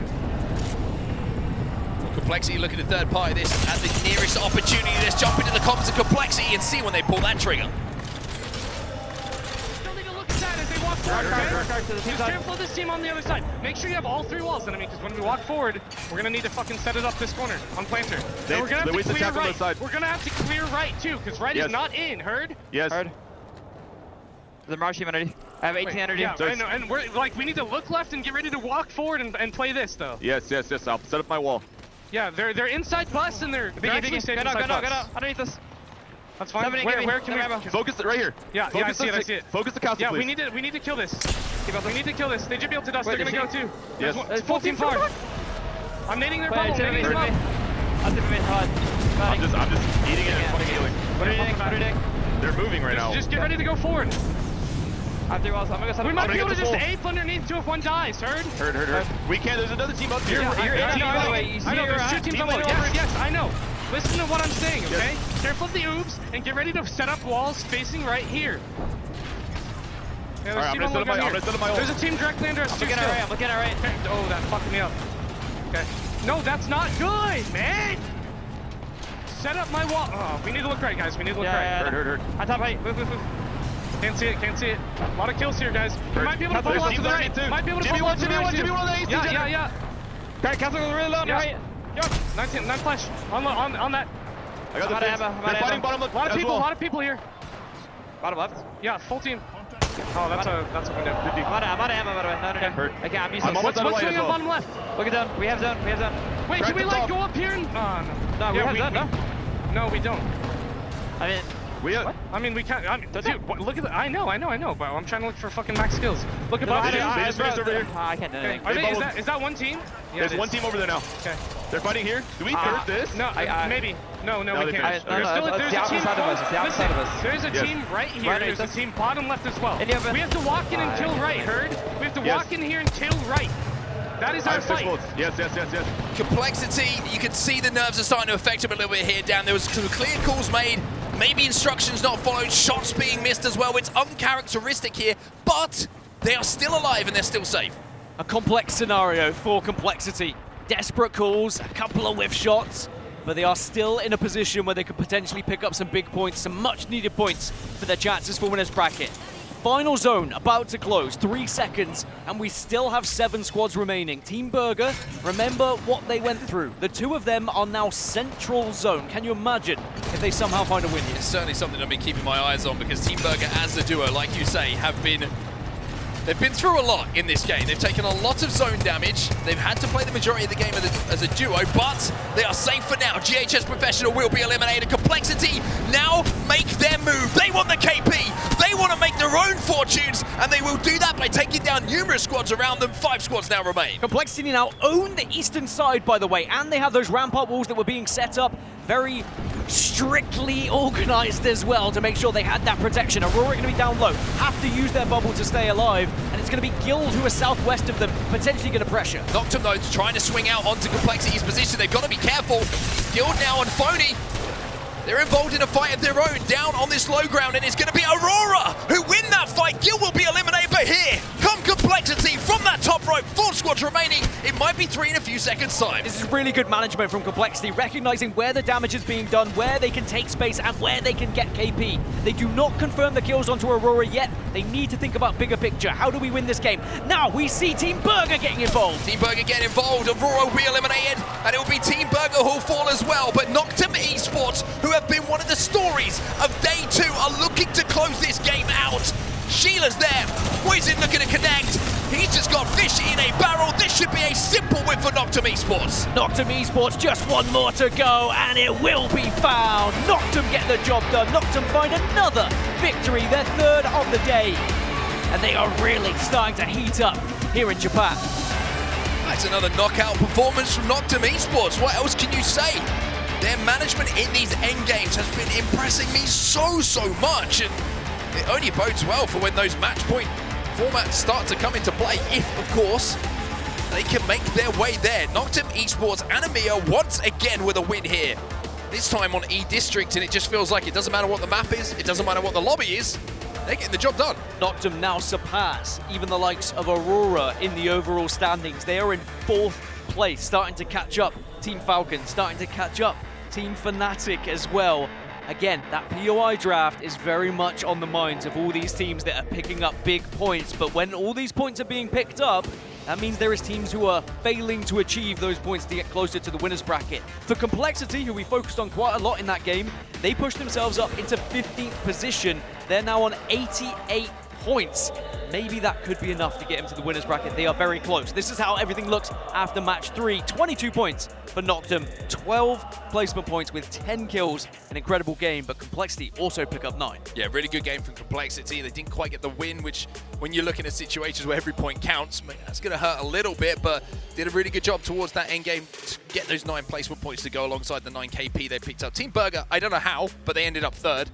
Complexity looking to third party this at the nearest opportunity. Let's jump into the comms of Complexity and see when they pull that trigger. Still need to look at that as they walk forward. Be careful of this team on the other side. Make sure you have all 3 walls, enemy, because when we walk forward, we're gonna need to fucking set it up this corner on planter. And we're gonna have to clear right. We're gonna have to clear right too, because right is not in. Heard? Yes. Heard. The Marsh team energy. I have 18 energy. Yeah, I know, and we're like, we need to look left and get ready to walk forward and play this though. Yes. I'll set up my wall. Yeah, they're inside bus and they're actually staying inside bus. Get out, underneath us. That's fine. Where can we focus it right here? Yeah, I see it. Focus the castle, yeah, please. we need to kill this. We need to kill this. They should be able to dust. They're gonna go too. Yes. It's full team power. I'm nading their bubble. Nading them up. I'm just eating it and fucking healing. What are you doing? They're moving right now. Just get ready to go forward. I'm gonna set up. We might be able to just ape underneath too if one dies. Heard? Heard. We can't. There's another team up here. I know. There's 2 teams on the over. Yes, I know. Listen to what I'm saying, okay? Yes. Careful of the oobs and get ready to set up walls facing right here. Yeah, Alright, I'm gonna set up my ult. There's a team directly under us. I'm looking at right. Okay. Oh, that fucked me up. Okay. No, that's not good, man. Set up my wall. Oh, we need to look right, guys. We need to look right. Heard. On top right. Move. Can't see it. A lot of kills here, guys. We might be able to bubble up to the right. Might be able to bubble up to the right. Yeah. Okay, castle really low. Right. Yep. 9 flash. On that. I got the ammo. They're fighting bottom left. A lot of people here. Bottom left. Yeah, full team. Oh, that's a window. I'm out of ammo, by the way. No. Hurt. Okay, I'm using. What's going on bottom left? Look at zone. We have zone. Wait, can we like go up here and? No, we have zone. No, we don't. I mean. What? I mean, we can't. Dude, look at that. I know, but I'm trying to look for fucking max skills. Look at both teams. Over here. I can't do anything. Is that one team? Yeah, there's one team over there now. Okay. They're fighting here. Do we hurt this? No, maybe. No, we can't. There's a team outside of us. There's a team right here. There's a team bottom left as well. We have to walk in and kill right, heard? We have to walk in here and kill right. That is our fight. Yes. Complexity, you can see the nerves are starting to affect him a little bit here, Dan. There was some clear calls made, maybe instructions not followed, shots being missed as well. It's uncharacteristic here, but they are still alive and they're still safe. A complex scenario for Complexity. Desperate calls, a couple of whiff shots, but they are still in a position where they could potentially pick up some big points, some much needed points for their chances for winners bracket. Final zone about to close, 3 seconds, and we still have 7 squads remaining. Team Burger, remember what they went through. The 2 of them are now central zone. Can you imagine if they somehow find a win here? It's certainly something I've been keeping my eyes on because Team Burger as a duo, like you say, they've been through a lot in this game. They've taken a lot of zone damage. They've had to play the majority of the game as a duo, but they are safe for now. GHS Professional will be eliminated. Complexity now make their move. They want the KP. They want to make their own fortunes, and they will do that by taking down numerous squads around them. 5 squads now remain. Complexity now own the eastern side, by the way, and they have those rampart walls that were being set up very strictly organized as well to make sure they had that protection. Aurora going to be down low, have to use their bubble to stay alive, and it's going to be Guild who are southwest of them, potentially going to pressure. Noctum though, trying to swing out onto Complexity's position. They've got to be careful. Guild now on Phony. They're involved in a fight of their own down on this low ground, and it's going to be Aurora who win that fight. Guild will be eliminated, but here come Complexity from that top rope. 4 squads remaining. It might be 3 in a few seconds' time. This is really good management from Complexity, recognizing where the damage is being done, where they can take space, and where they can get KP. They do not confirm the kills onto Aurora yet. They need to think about bigger picture. How do we win this game? Now we see Team Burger getting involved. Team Burger getting involved. Aurora will be eliminated, and it will be Team Burger who'll fall as well. But Noctum Esports, who have been one of the stories of day 2, are looking to close this game out. Sheila's there. Poison looking to connect. He's just got fish in a barrel. This should be a simple win for Noctum Esports. Noctum Esports, just one more to go, and it will be found. Noctum get the job done. Noctum find another victory, their 3rd of the day. And they are really starting to heat up here in Japan. That's another knockout performance from Noctum Esports. What else can you say? Their management in these end games has been impressing me so much, and it only bodes well for when those match point formats start to come into play, if, of course, they can make their way there. Noctum Esports and EMEA once again with a win here. This time on E-District, and it just feels like it doesn't matter what the map is, it doesn't matter what the lobby is, they're getting the job done. Noctum now surpass even the likes of Aurora in the overall standings. They are in 4th place, starting to catch up. Team Falcon starting to catch up. Team Fnatic as well. Again, that POI draft is very much on the minds of all these teams that are picking up big points, but when all these points are being picked up, that means there is teams who are failing to achieve those points to get closer to the winner's bracket. For Complexity, who we focused on quite a lot in that game, they pushed themselves up into 15th position. They're now on 88 points. Maybe that could be enough to get him to the winner's bracket. They are very close. This is how everything looks after match 3. 22 points for Noctum, 12 placement points with 10 kills. An incredible game, but Complexity also pick up 9. Yeah, really good game from Complexity. They didn't quite get the win, which when you're looking at situations where every point counts, that's going to hurt a little bit, but did a really good job towards that end game to get those 9 placement points to go alongside the 9 KP they picked up. Team Burger, I don't know how, but they ended up 3rd.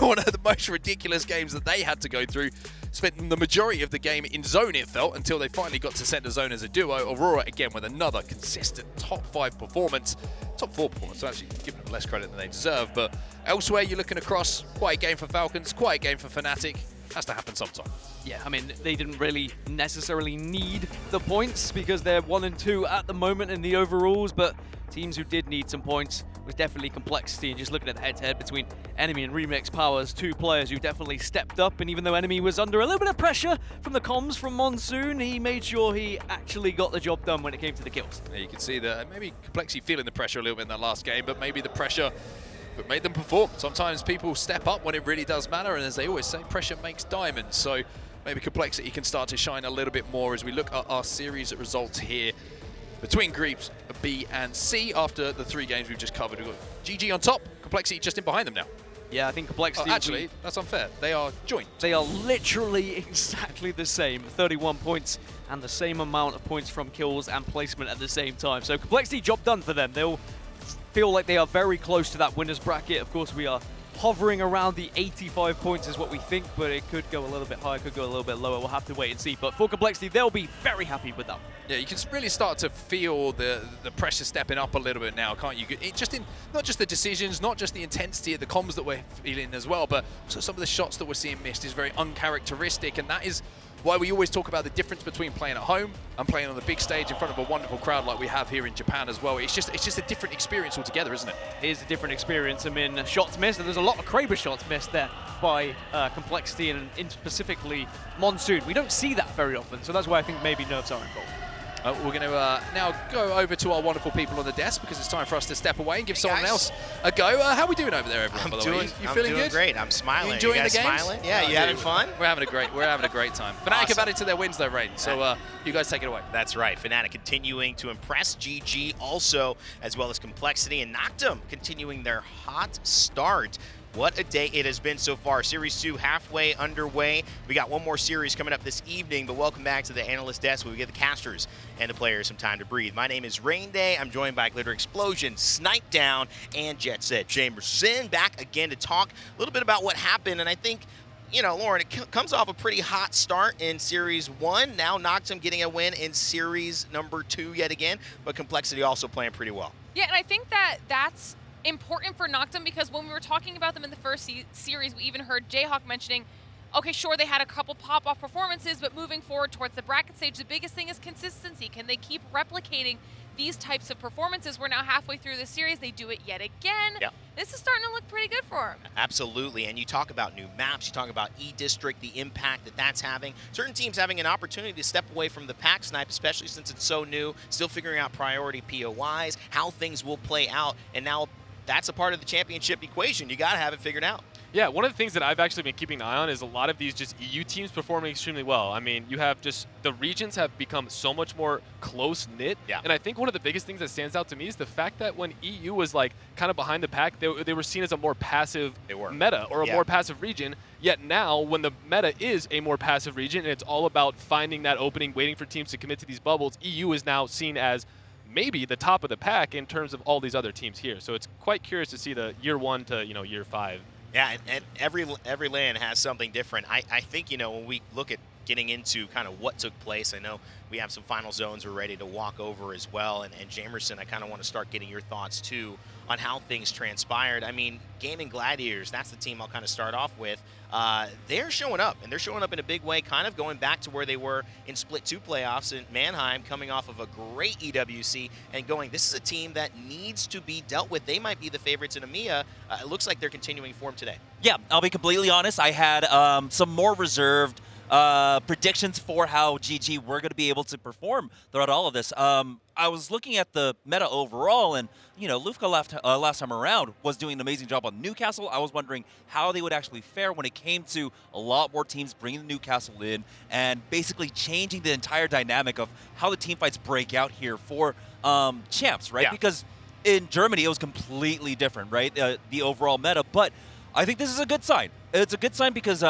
One of the most ridiculous games that they had to go through. Spent the majority of the game in zone, it felt, until they finally got to center zone as a duo. Aurora, again, with another consistent top 5 performance. Top 4 performance, so actually giving them less credit than they deserve. But elsewhere, you're looking across, quiet game for Falcons, quiet game for Fnatic. Has to happen sometime. Yeah, I mean, they didn't really necessarily need the points because they're 1 and 2 at the moment in the overalls, but teams who did need some points was definitely Complexity, and just looking at the head-to-head between Enemy and Remix Powers, 2 players who definitely stepped up, and even though Enemy was under a little bit of pressure from the comms from Monsoon, he made sure he actually got the job done when it came to the kills. Yeah, you can see that maybe Complexity feeling the pressure a little bit in that last game, but maybe the pressure that made them perform. Sometimes people step up when it really does matter, and as they always say, pressure makes diamonds. So maybe Complexity can start to shine a little bit more as we look at our series of results here between groups B and C after the 3 games we've just covered. We've got GG on top, Complexity just in behind them now. Yeah, I think Complexity... Oh, actually, that's unfair. They are joint. They are literally exactly the same. 31 points and the same amount of points from kills and placement at the same time. So Complexity, job done for them. They'll feel like they are very close to that winner's bracket. Of course, we are hovering around the 85 points is what we think, but it could go a little bit higher, could go a little bit lower. We'll have to wait and see. But for Complexity, they'll be very happy with that. Yeah, you can really start to feel the pressure stepping up a little bit now, can't you? Just in not just the decisions, not just the intensity of the comms that we're feeling as well, but also some of the shots that we're seeing missed is very uncharacteristic, and that is why we always talk about the difference between playing at home and playing on the big stage in front of a wonderful crowd like we have here in Japan as well. It's just a different experience altogether, isn't it? It is a different experience. I mean, shots missed, and there's a lot of Kraber shots missed there by Complexity and specifically Monsoon. We don't see that very often, so that's why I think maybe nerves are involved. We're going to now go over to our wonderful people on the desk because it's time for us to step away and give someone else a go. How are we doing over there, everyone? By the way, you feeling good? Great. I'm smiling. You enjoying the games? Smiling? Yeah, you having fun? We're having a great time. Fnatic have added to their wins though, Rain. So you guys take it away. That's right. Fnatic continuing to impress. GG also, as well as Complexity, and Noctum continuing their hot start. What a day it has been so far. Series 2 halfway underway. We got one more series coming up this evening, but welcome back to the analyst desk where we give the casters and the players some time to breathe. My name is Rain Day. I'm joined by Glitter Explosion, Snipe Down, and Jet Set Jamerson, back again to talk a little bit about what happened. And I think, you know, Lauren, it comes off a pretty hot start in Series 1. Now Noctum getting a win in Series number 2 yet again, but Complexity also playing pretty well. Yeah, and I think that's important for Noctum because when we were talking about them in the first series, we even heard Jayhawk mentioning, okay, sure, they had a couple pop-off performances, but moving forward towards the bracket stage, the biggest thing is consistency. Can they keep replicating these types of performances? We're now halfway through the series. They do it yet again. Yep. This is starting to look pretty good for them. Absolutely, and you talk about new maps, you talk about E-District, the impact that that's having. Certain teams having an opportunity to step away from the pack snipe, especially since it's so new, still figuring out priority POIs, how things will play out, and now that's a part of the championship equation. You got to have it figured out. Yeah, one of the things that I've actually been keeping an eye on is a lot of these just EU teams performing extremely well. I mean, you have just the regions have become so much more close-knit. Yeah. And I think one of the biggest things that stands out to me is the fact that when EU was like kind of behind the pack, they were seen as a more passive meta or a more passive region. Yet now, when the meta is a more passive region and it's all about finding that opening, waiting for teams to commit to these bubbles, EU is now seen as maybe the top of the pack in terms of all these other teams here. So it's quite curious to see the year 1 to, you know, year 5. Yeah, and every land has something different. I think, you know, when we look at getting into kind of what took place, I know we have some final zones we're ready to walk over as well. And Jamerson, I kind of want to start getting your thoughts, too, on how things transpired. I mean, Gaming Gladiators, that's the team I'll kind of start off with. They're showing up, and they're showing up in a big way, kind of going back to where they were in Split 2 playoffs in Mannheim, coming off of a great EWC and going, this is a team that needs to be dealt with. They might be the favorites in EMEA. It looks like they're continuing form today. Yeah, I'll be completely honest. I had some more reserved predictions for how GG were going to be able to perform throughout all of this. I was looking at the meta overall, and you know, Lufka last time around was doing an amazing job on Newcastle. I was wondering how they would actually fare when it came to a lot more teams bringing Newcastle in and basically changing the entire dynamic of how the team fights break out here for champs, right? Yeah. Because in Germany, it was completely different, right? The overall meta, but I think this is a good sign. It's a good sign because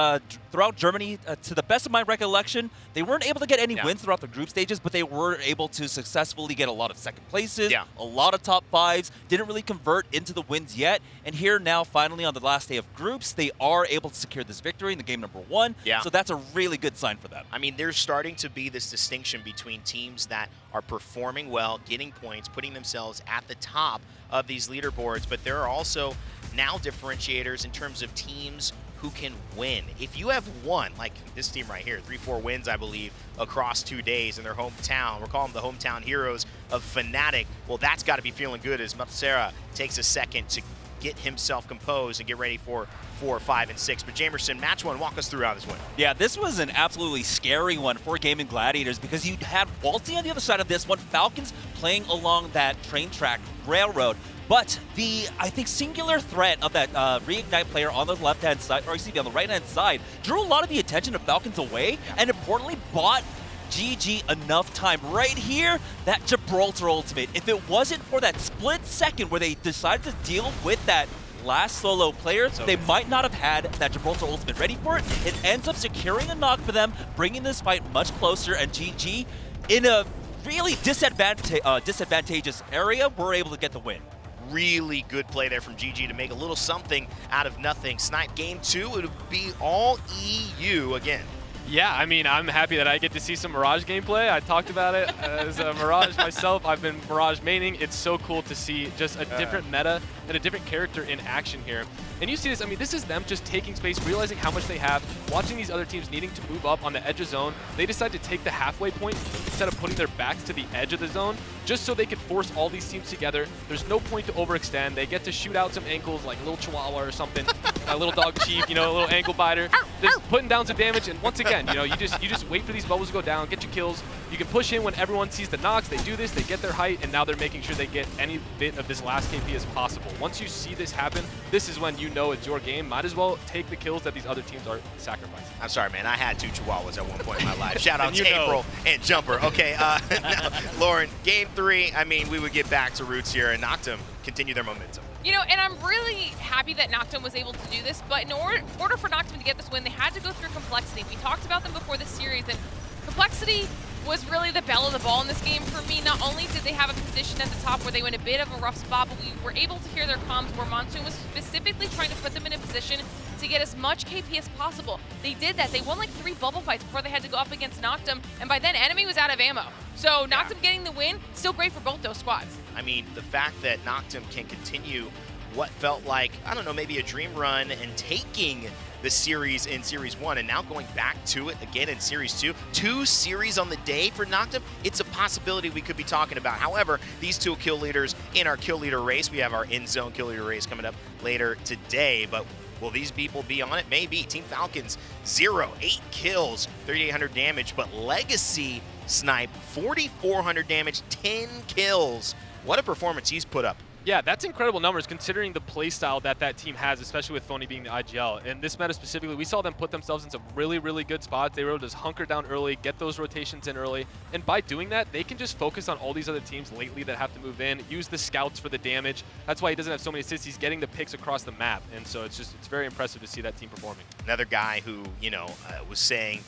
throughout Germany, to the best of my recollection, they weren't able to get any wins throughout the group stages, but they were able to successfully get a lot of second places, a lot of top 5s, didn't really convert into the wins yet. And here now, finally, on the last day of groups, they are able to secure this victory in the game number 1. Yeah. So that's a really good sign for them. I mean, there's starting to be this distinction between teams that are performing well, getting points, putting themselves at the top of these leaderboards, but there are also now differentiators in terms of teams who can win. If you have won, like this team right here, 3-4 wins, I believe, across 2 days in their hometown. We're calling them the hometown heroes of Fnatic. Well, that's got to be feeling good as Mapsera takes a second to get himself composed and get ready for 4, 5, and 6. But Jamerson, match 1, walk us through how this went. Yeah, this was an absolutely scary one for Gaming Gladiators because you had Waltzy on the other side of this one, Falcons playing along that train track railroad. But the, I think, singular threat of that Reignite player on the left-hand side, or excuse me, on the right-hand side, drew a lot of the attention of Falcons away, and importantly, bought GG enough time right here, that Gibraltar ultimate. If it wasn't for that split second where they decided to deal with that last solo player, they might not have had that Gibraltar ultimate ready for it. It ends up securing a knock for them, bringing this fight much closer, and GG, in a really disadvantageous area, were able to get the win. Really good play there from GG to make a little something out of nothing. Snipe game 2, it would be all EU again. Yeah, I mean, I'm happy that I get to see some Mirage gameplay. I talked about it as a Mirage myself. I've been Mirage maining. It's so cool to see just a different meta and a different character in action here. And you see this, I mean, this is them just taking space, realizing how much they have, watching these other teams needing to move up on the edge of zone. They decide to take the halfway point instead of putting their backs to the edge of the zone, just so they could force all these teams together. There's no point to overextend. They get to shoot out some ankles like a little chihuahua or something, a little dog chief, you know, a little ankle biter, just putting down some damage. And once again, you know, you just wait for these bubbles to go down, get your kills. You can push in when everyone sees the knocks. They do this, they get their height, and now they're making sure they get any bit of this last KP as possible. Once you see this happen, this is when you know it's your game. Might as well take the kills that these other teams are sacrificing. I'm sorry, man. I had 2 chihuahuas at one point in my life. Shout out to April and Jumper. Okay, now, Lauren, game 3, I mean, we would get back to roots here, and Noctum continue their momentum. You know, and I'm really happy that Noctum was able to do this, but in order for Noctum to get this win, they had to go through Complexity. We talked about them before this series, and Complexity was really the belle of the ball in this game for me. Not only did they have a position at the top where they were in a bit of a rough spot, but we were able to hear their comms where Monsoon was specifically trying to put them in a position to get as much KP as possible. They did that. They won like 3 bubble fights before they had to go up against Noctum, and by then enemy was out of ammo. So Noctum getting the win, still great for both those squads. I mean, the fact that Noctum can continue what felt like, I don't know, maybe a dream run and taking the series in Series 1 and now going back to it again in Series 2. 2 series on the day for Noctum. It's a possibility we could be talking about. However, these 2 kill leaders in our kill leader race, we have our in-zone kill leader race coming up later today, but will these people be on it? Maybe. Team Falcons, 0, 8 kills, 3,800 damage, but Legacy Snipe, 4,400 damage, 10 kills. What a performance he's put up. Yeah, that's incredible numbers considering the playstyle that team has, especially with Phony being the IGL. And this meta specifically, we saw them put themselves in some really, really good spots. They were able to just hunker down early, get those rotations in early. And by doing that, they can just focus on all these other teams lately that have to move in, use the scouts for the damage. That's why he doesn't have so many assists. He's getting the picks across the map. And so it's very impressive to see that team performing. Another guy who, you know, was saying,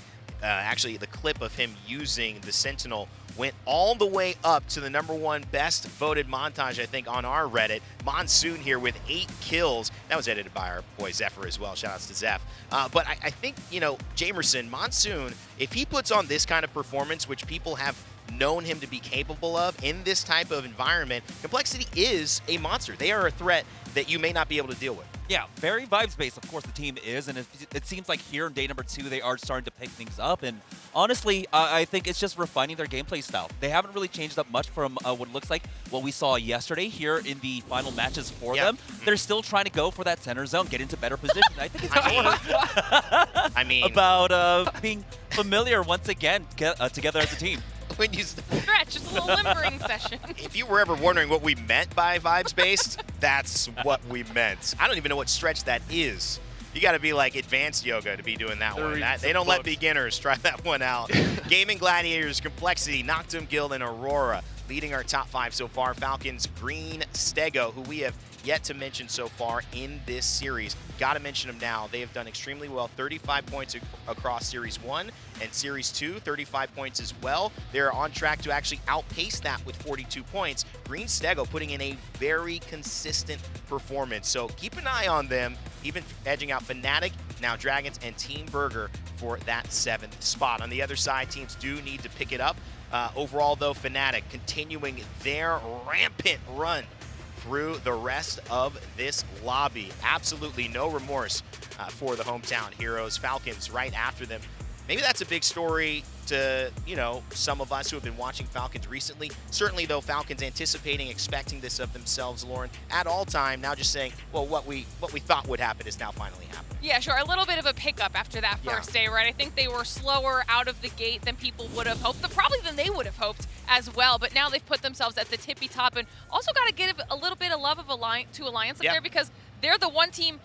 actually the clip of him using the Sentinel went all the way up to the #1 best voted montage, I think, on our Reddit. Monsoon here with 8 kills. That was edited by our boy Zephyr as well. Shout outs to Zeph. But I think, you know, Jamerson, Monsoon, if he puts on this kind of performance, which people have known him to be capable of in this type of environment, Complexity is a monster. They are a threat that you may not be able to deal with. Yeah, very vibes-based, of course, the team is, and it seems like here in day #2, they are starting to pick things up, and honestly, I think it's just refining their gameplay style. They haven't really changed up much from what looks like what we saw yesterday here in the final matches for them. They're still trying to go for that center zone, get into better positions. I think it's about being familiar once again together as a team. When you stretch, just a little limbering session. If you were ever wondering what we meant by vibes-based, that's what we meant. I don't even know what stretch that is. You got to be like advanced yoga to be doing that one. They don't let beginners try that one out. Gaming Gladiators, Complexity, Noctum Guild, and Aurora leading our top 5 so far. Falcons, Green, Stego, who we have yet to mention so far in this series. Got to mention them now. They have done extremely well. 35 points across Series 1 and Series 2, 35 points as well. They're on track to actually outpace that with 42 points. Green Stego putting in a very consistent performance. So keep an eye on them, even edging out Fnatic, now Dragons, and Team Burger for that 7th spot. On the other side, teams do need to pick it up. Overall, though, Fnatic continuing their rampant run through the rest of this lobby. Absolutely no remorse for the hometown heroes. Falcons right after them. Maybe that's a big story to, you know, some of us who have been watching Falcons recently. Certainly, though, Falcons anticipating, expecting this of themselves, Lauren, at all time. Now just saying, well, what we thought would happen is now finally happening. Yeah, sure. A little bit of a pickup after that first day, right? I think they were slower out of the gate than people would have hoped, but probably than they would have hoped as well. But now they've put themselves at the tippy top, and also got to give a little bit of love of to Alliance up there, because they're the one team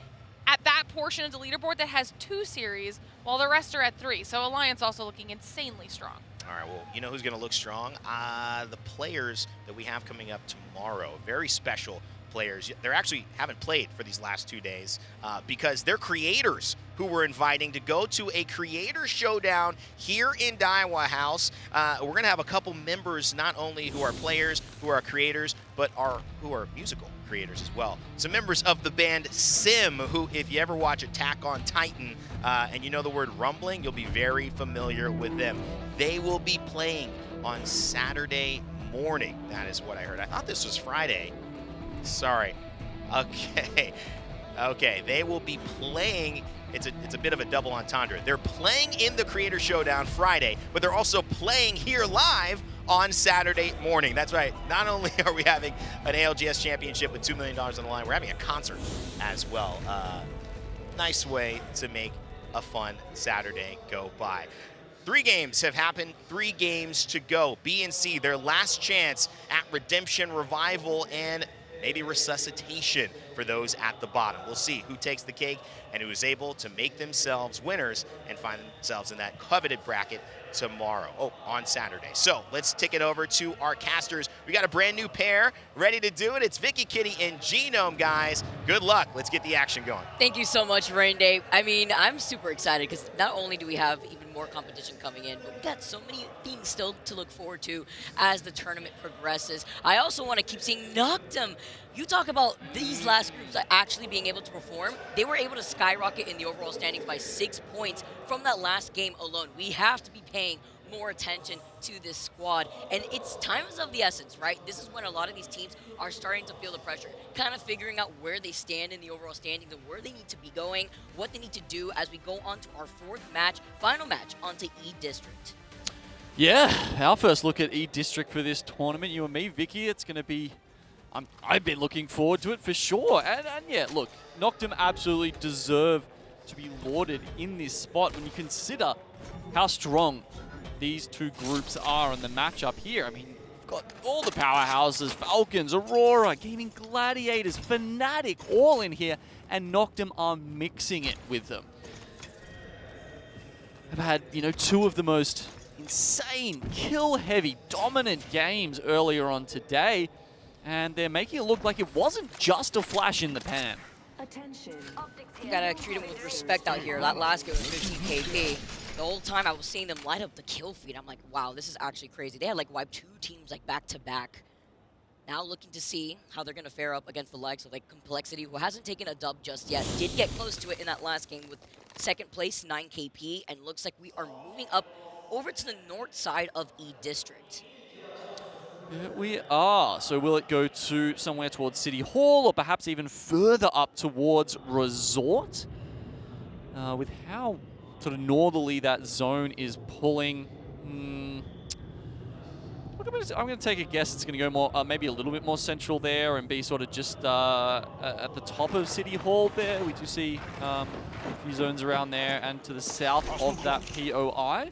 at that portion of the leaderboard that has 2 series, while the rest are at 3. So Alliance also looking insanely strong. All right, well, you know who's going to look strong? The players that we have coming up tomorrow. Very special players. They actually haven't played for these last 2 days because they're creators who we're inviting to go to a creator showdown here in Daiwa House. We're going to have a couple members, not only who are players, who are creators, but who are musical creators as well. Some members of the band Sim, who, if you ever watch Attack on Titan and you know the word rumbling, you'll be very familiar with them. They will be playing on Saturday morning. That is what I heard. I thought this was Friday. Sorry. Okay. Okay, they will be playing. It's a bit of a double entendre. They're playing in the Creator Showdown Friday, but they're also playing here live on Saturday morning. That's right. Not only are we having an ALGS championship with $2 million on the line, we're having a concert as well. Nice way to make a fun Saturday go by. 3 games have happened, 3 games to go. B and C, their last chance at redemption, revival, and maybe resuscitation for those at the bottom. We'll see who takes the cake and who is able to make themselves winners and find themselves in that coveted bracket on Saturday. So let's take it over to our casters. We got a brand new pair ready to do it. It's Vicky Kitty and Genome, guys. Good luck. Let's get the action going. Thank you so much, Rain Day. I mean, I'm super excited because not only do we have even more competition coming in, but we got so many things still to look forward to as the tournament progresses. I also want to keep seeing Noctum. You talk about these last groups actually being able to perform. They were able to skyrocket in the overall standings by 6 points from that last game alone. We have to be paying more attention to this squad, and it's times of the essence, right? This is when a lot of these teams are starting to feel the pressure, kind of figuring out where they stand in the overall standings and where they need to be going, what they need to do as we go on to our final match onto E-District. Yeah, our first look at E-District for this tournament, you and me, Vicky, it's going to be, I've been looking forward to it for sure. And yeah, look, Noctum absolutely deserve to be lauded in this spot when you consider how strong these two groups are in the matchup here. I mean, you've got all the powerhouses, Falcons, Aurora, Gaming Gladiators, Fnatic, all in here, and Noctum are mixing it with them. I've had, you know, two of the most insane, kill-heavy, dominant games earlier on today, and they're making it look like it wasn't just a flash in the pan. You gotta treat them with respect out here. That last game was 15 KP. The whole time I was seeing them light up the kill feed, I'm like, wow, this is actually crazy. They had like wiped 2 teams like back to back. Now looking to see how they're gonna fare up against the likes of like Complexity, who hasn't taken a dub just yet. Did get close to it in that last game with second place, 9 KP, and looks like we are moving up over to the north side of E-District. Yeah, we are. So will it go to somewhere towards City Hall or perhaps even further up towards Resort? With how sort of northerly that zone is pulling, I'm going to take a guess it's going to go more, maybe a little bit more central there and be sort of just at the top of City Hall there. We do see a few zones around there and to the south of that POI.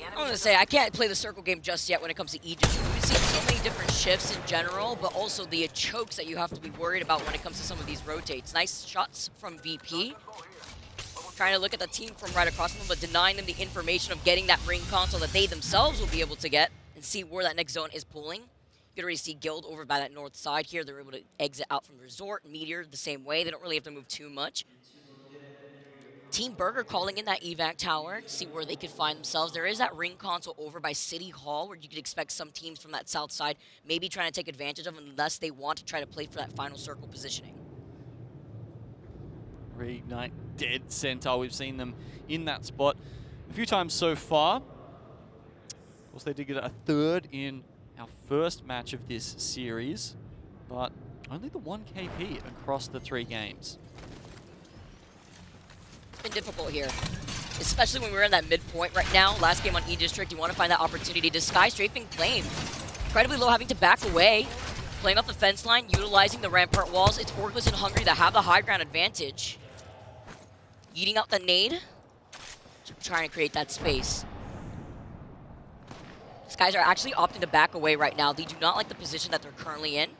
I'm going to say, I can't play the circle game just yet when it comes to E-District. We've seen so many different shifts in general, but also the chokes that you have to be worried about when it comes to some of these rotates. Nice shots from VP. Trying to look at the team from right across from them, but denying them the information of getting that ring console that they themselves will be able to get and see where that next zone is pulling. You can already see Guild over by that north side here. They're able to exit out from Resort. Meteor the same way. They don't really have to move too much. Team Burger calling in that evac tower, see where they could find themselves. There is that ring console over by City Hall where you could expect some teams from that south side maybe trying to take advantage of unless they want to try to play for that final circle positioning. Reignite dead center. We've seen them in that spot a few times so far. Of course, they did get a third in our first match of this series, but only the 1 KP across the 3 games. Been difficult here, especially when we're in that midpoint right now. Last game on E-District, you want to find that opportunity to sky strafing Flame. Incredibly low, having to back away, playing off the fence line, utilizing the rampart walls. It's Orgless and Hungry that have the high ground advantage. Eating out the nade, trying to create that space. These guys are actually opting to back away right now. They do not like the position that they're currently in.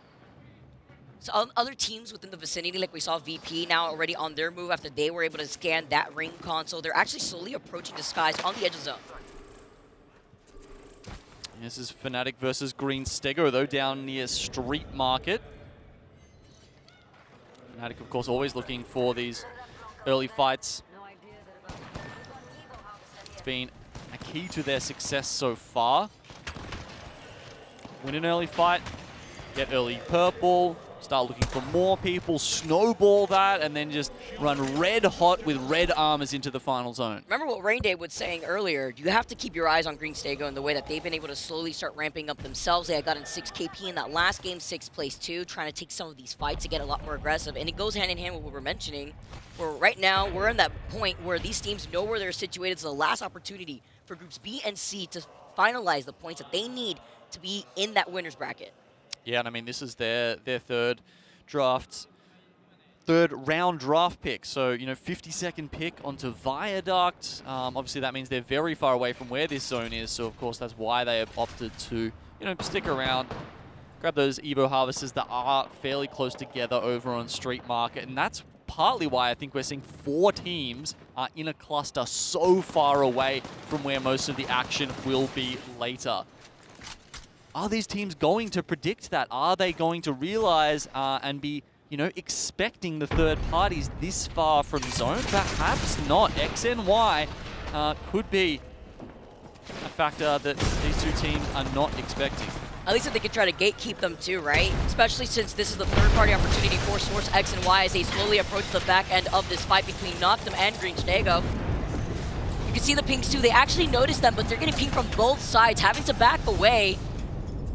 So other teams within the vicinity, like we saw VP now already on their move after they were able to scan that ring console. They're actually slowly approaching Disguise on the edge of zone. This is Fnatic versus Green Stego, though, down near Street Market. Fnatic, of course, always looking for these early fights. It's been a key to their success so far. Win an early fight, get early purple, start looking for more people, snowball that, and then just run red hot with red armors into the final zone. Remember what Rain Day was saying earlier, you have to keep your eyes on Green Stego and the way that they've been able to slowly start ramping up themselves. They had gotten 6 KP in that last game, 6th place too, trying to take some of these fights to get a lot more aggressive. And it goes hand in hand with what we're mentioning, where right now we're in that point where these teams know where they're situated. It's the last opportunity for groups B and C to finalize the points that they need to be in that winner's bracket. Yeah, and I mean, this is their third round draft pick. So, you know, 52nd pick onto Viaduct. Obviously, that means they're very far away from where this zone is. So, of course, that's why they have opted to, you know, stick around, grab those Evo Harvesters that are fairly close together over on Street Market. And that's partly why I think we're seeing 4 teams in a cluster so far away from where most of the action will be later. Are these teams going to predict that? Are they going to realize and be, you know, expecting the third parties this far from zone? Perhaps not. XNY could be a factor that these 2 teams are not expecting. At least if they could try to gatekeep them too, right? Especially since this is the third-party opportunity for Source X and Y as they slowly approach the back end of this fight between Noctum and Green Stego. You can see the pings too. They actually noticed them, but they're getting pinged from both sides, having to back away.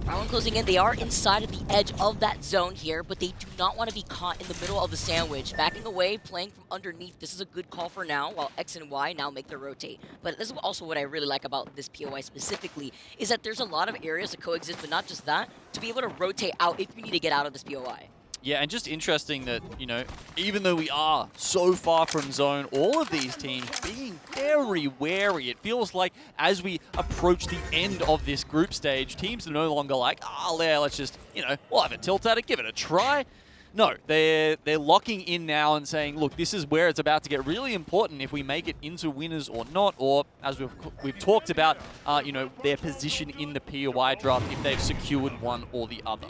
Round closing in, they are inside of the edge of that zone here, but they do not want to be caught in the middle of the sandwich. Backing away, playing from underneath, this is a good call for now, while X and Y now make the rotate. But this is also what I really like about this POI specifically, is that there's a lot of areas to coexist, but not just that, to be able to rotate out if you need to get out of this POI. Yeah, and just interesting that, you know, even though we are so far from zone, all of these teams being very wary. It feels like as we approach the end of this group stage, teams are no longer like, oh, yeah, let's just, you know, we'll have a tilt at it, give it a try. No, they're locking in now and saying, look, this is where it's about to get really important if we make it into winners or not, or as we've talked about, you know, their position in the POI draft if they've secured one or the other.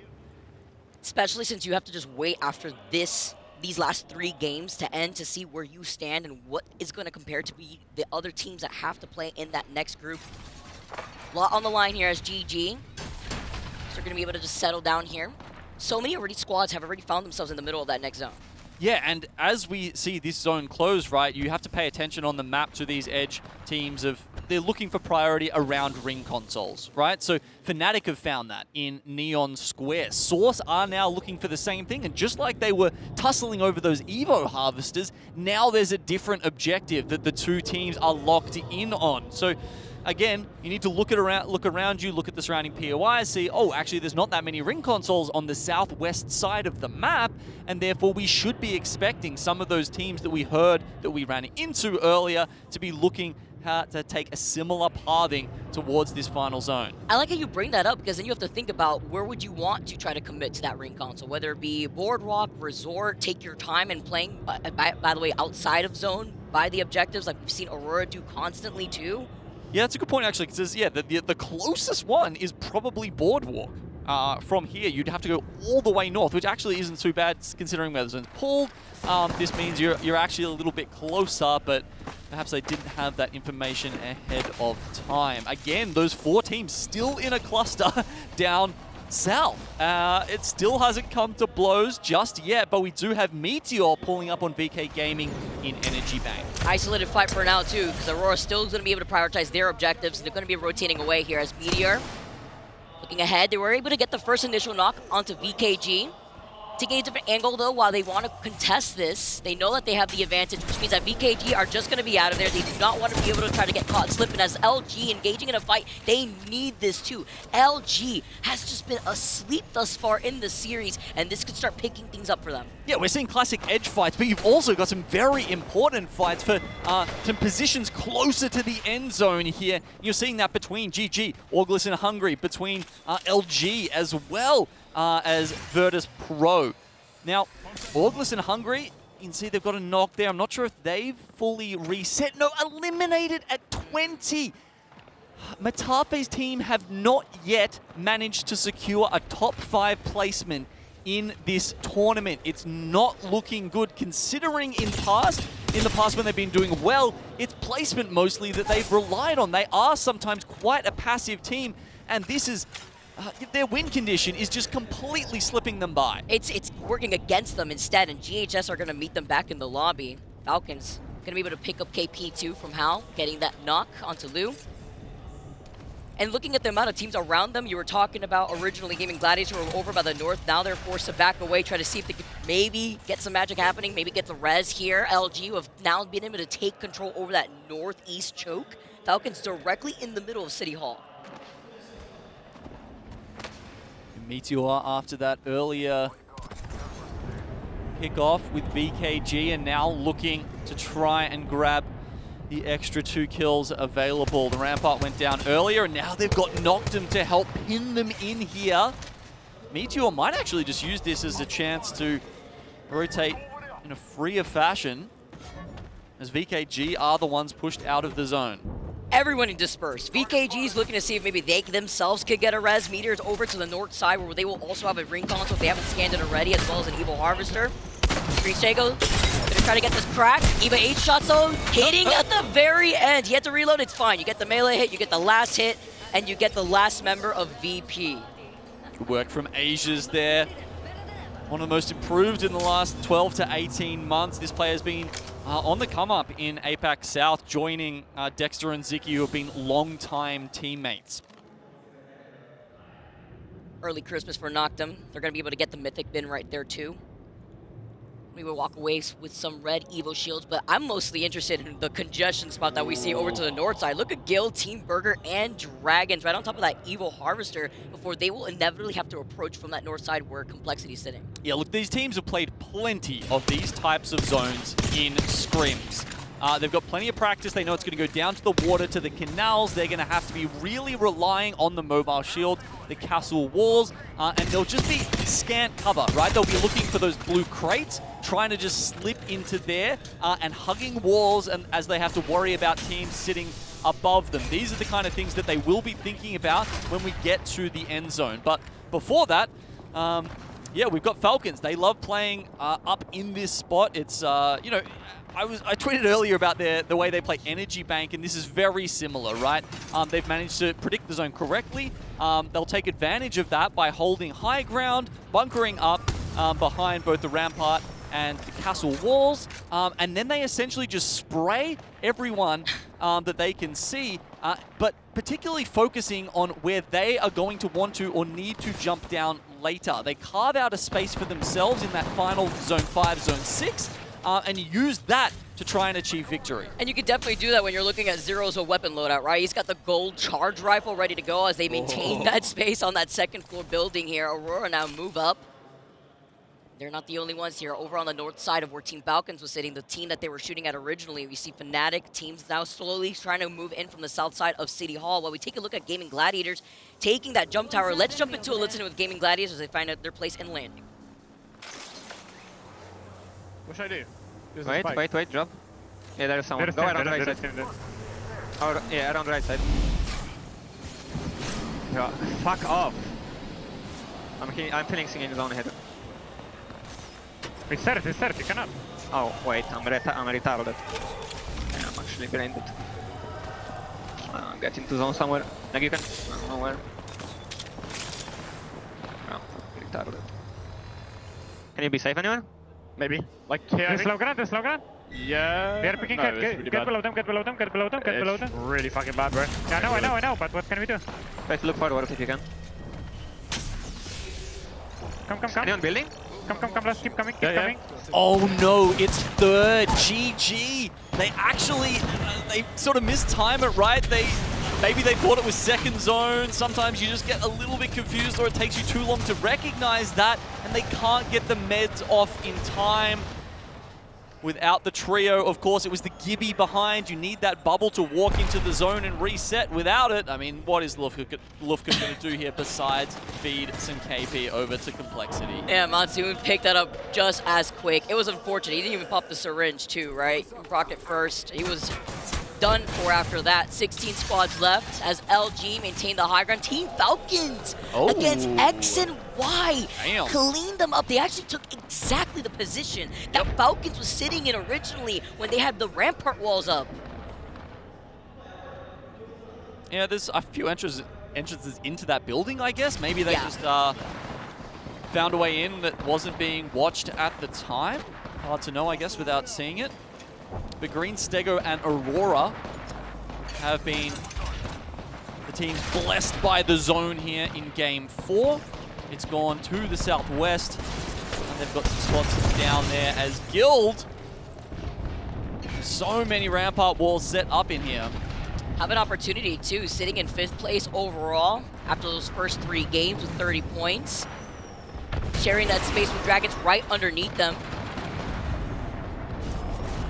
Especially since you have to just wait after these last 3 games to end to see where you stand and what is going to compare to be the other teams that have to play in that next group. A lot on the line here as GG. So they're going to be able to just settle down here. So many squads have already found themselves in the middle of that next zone. Yeah, and as we see this zone close, right, you have to pay attention on the map to these edge teams of, they're looking for priority around ring consoles, right? So Fnatic have found that in Neon Square. Source are now looking for the same thing, and just like they were tussling over those Evo Harvesters, now there's a different objective that the 2 teams are locked in on. So again, you need to look around you, look at the surrounding POI, see, oh, actually there's not that many ring consoles on the southwest side of the map, and therefore we should be expecting some of those teams that we heard that we ran into earlier to be looking to take a similar pathing towards this final zone. I like how you bring that up, because then you have to think about where would you want to try to commit to that ring console, whether it be Boardwalk, Resort, take your time and playing, by the way, outside of zone, by the objectives, like we've seen Aurora do constantly too. Yeah, that's a good point, actually, because yeah, the closest one is probably Boardwalk. From here, you'd have to go all the way north, which actually isn't too bad considering where the zone's pulled. This means you're actually a little bit closer, but perhaps they didn't have that information ahead of time. Again, those 4 teams still in a cluster down south. It still hasn't come to blows just yet, but we do have Meteor pulling up on VK Gaming in Energy Bank. Isolated fight for now too, because Aurora's still going to be able to prioritize their objectives, and they're going to be rotating away here as Meteor. Looking ahead, they were able to get the first initial knock onto VKG. Taking a different angle though, while they want to contest this, they know that they have the advantage, which means that VKG are just going to be out of there. They do not want to be able to try to get caught slipping. As LG engaging in a fight, they need this too. LG has just been asleep thus far in the series, and this could start picking things up for them. Yeah, we're seeing classic edge fights, but you've also got some very important fights for some positions closer to the end zone here. You're seeing that between GG, August and Hungry, between LG as well as Virtus Pro. Now, August and Hungry, you can see they've got a knock there. I'm not sure if they've fully reset. No, eliminated at 20. Matafe's team have not yet managed to secure a top 5 placement in this tournament. It's not looking good considering in the past when they've been doing well, it's placement mostly that they've relied on. They are sometimes quite a passive team, and this is their win condition is just completely slipping them by. It's working against them instead, and GHS are going to meet them back in the lobby. Falcons going to be able to pick up KP2 from Hal, getting that knock onto Lou. And looking at the amount of teams around them, you were talking about originally Gaming Gladiators were over by the north. Now they're forced to back away, try to see if they could maybe get some magic happening, maybe get the res here. LG, who have now been able to take control over that northeast choke. Falcons directly in the middle of City Hall. Meteor after that earlier pick off with VKG, and now looking to try and grab the extra 2 kills available. The Rampart went down earlier, and now they've got Noctum to help pin them in here. Meteor might actually just use this as a chance to rotate in a freer fashion, as VKG are the ones pushed out of the zone. Everyone dispersed. VKG's looking to see if maybe they themselves could get a res. Meteor's over to the north side where they will also have a ring console if they haven't scanned it already, as well as an Evil Harvester. Greenstego gonna try to get this crack. Eva 8 shots though, hitting at the very end. He had to reload, it's fine. You get the melee hit, you get the last hit, and you get the last member of VP. Good work from Asia's there. One of the most improved in the last 12 to 18 months. This player has been on the come up in APAC South, joining Dexter and Ziki, who have been long-time teammates. Early Christmas for Noctum. They're going to be able to get the Mythic bin right there too. We will walk away with some red Evo shields, but I'm mostly interested in the congestion spot that we see over to the north side. Look at Gil, Team Burger, and Dragons right on top of that Evo Harvester before they will inevitably have to approach from that north side where Complexity is sitting. Yeah, look, these teams have played plenty of these types of zones in scrims. They've got plenty of practice. They know it's going to go down to the water, to the canals. They're going to have to be really relying on the mobile shield, the castle walls, and they'll just be scant cover, right? They'll be looking for those blue crates, trying to just slip into there and hugging walls, and as they have to worry about teams sitting above them. These are the kind of things that they will be thinking about when we get to the end zone. But before that, yeah, we've got Falcons. They love playing up in this spot. It's, you know, I tweeted earlier about the way they play Energy Bank, and this is very similar, right? They've managed to predict the zone correctly. They'll take advantage of that by holding high ground, bunkering up behind both the rampart and the castle walls, and then they essentially just spray everyone that they can see, but particularly focusing on where they are going to want to or need to jump down later. They carve out a space for themselves in that final Zone 5, Zone 6, and use that to try and achieve victory. And you can definitely do that when you're looking at Zero's weapon loadout, right? He's got the gold charge rifle ready to go as they maintain that space on that second floor building here. Aurora now move up. They're not the only ones here. Over on the north side of where Team Falcons was sitting, the team that they were shooting at originally, we see Fnatic teams now slowly trying to move in from the south side of City Hall. While we take a look at Gaming Gladiators taking that jump tower, let's jump into a listen with Gaming Gladiators as they find out their place in landing. What should I do? Wait, drop. Yeah, there's someone. Go around the right side. Oh, yeah, around the right side. Yeah, fuck off. I'm feeling singing zone ahead. Reset, you cannot. Oh, wait, I'm retarded. Yeah, I'm actually blinded. Get into zone somewhere. Like you can. Nowhere. Oh, retarded. Can you be safe anywhere? Maybe. Like here. There's slow grenade. Yeah. They're picking get below them. Get below them. Really fucking bad, bro. Yeah, I know, but what can we do? Let's look forward if you can. Come. Anyone building? Come, let's keep coming. Oh no, it's third. GG. They actually, they sort of mistime it, right? Maybe they thought it was second zone. Sometimes you just get a little bit confused, or it takes you too long to recognize that, and they can't get the meds off in time. Without the trio, of course, it was the Gibby behind. You need that bubble to walk into the zone and reset. Without it, I mean, what is Lufka going to do here besides feed some KP over to Complexity? Yeah, Monsoon picked that up just as quick. It was unfortunate. He didn't even pop the syringe too, right? Rocket first. He was done for after that. 16 squads left as LG maintained the high ground. Team Falcons against X and Y. Damn. Cleaned them up. They actually took exactly the position that Falcons was sitting in originally when they had the rampart walls up. Yeah, there's a few entrances into that building, I guess. Maybe they just found a way in that wasn't being watched at the time. Hard to know, I guess, without seeing it. But Green, Stego, and Aurora have been the teams blessed by the zone here in Game 4. It's gone to the southwest, and they've got some spots down there as Guild. So many rampart walls set up in here. Have an opportunity too, sitting in 5th place overall after those first 3 games with 30 points. Sharing that space with Dragons right underneath them.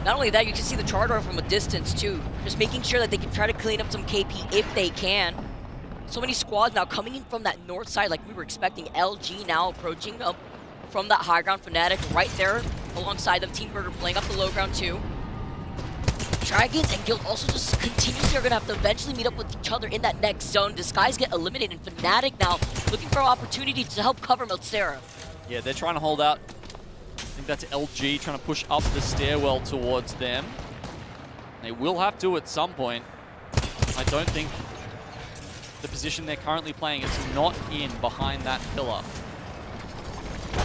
Not only that, you can see the charge rifle from a distance too. Just making sure that they can try to clean up some KP if they can. So many squads now coming in from that north side like we were expecting. LG now approaching up from that high ground. Fnatic right there alongside them. Team Burger playing up the low ground too. Dragons and Guild also just continuously are going to have to eventually meet up with each other in that next zone. Disguise get eliminated, and Fnatic now looking for an opportunity to help cover Meltstera. Yeah, they're trying to hold out. I think that's LG trying to push up the stairwell towards them. They will have to at some point. I don't think the position they're currently playing is not in behind that pillar.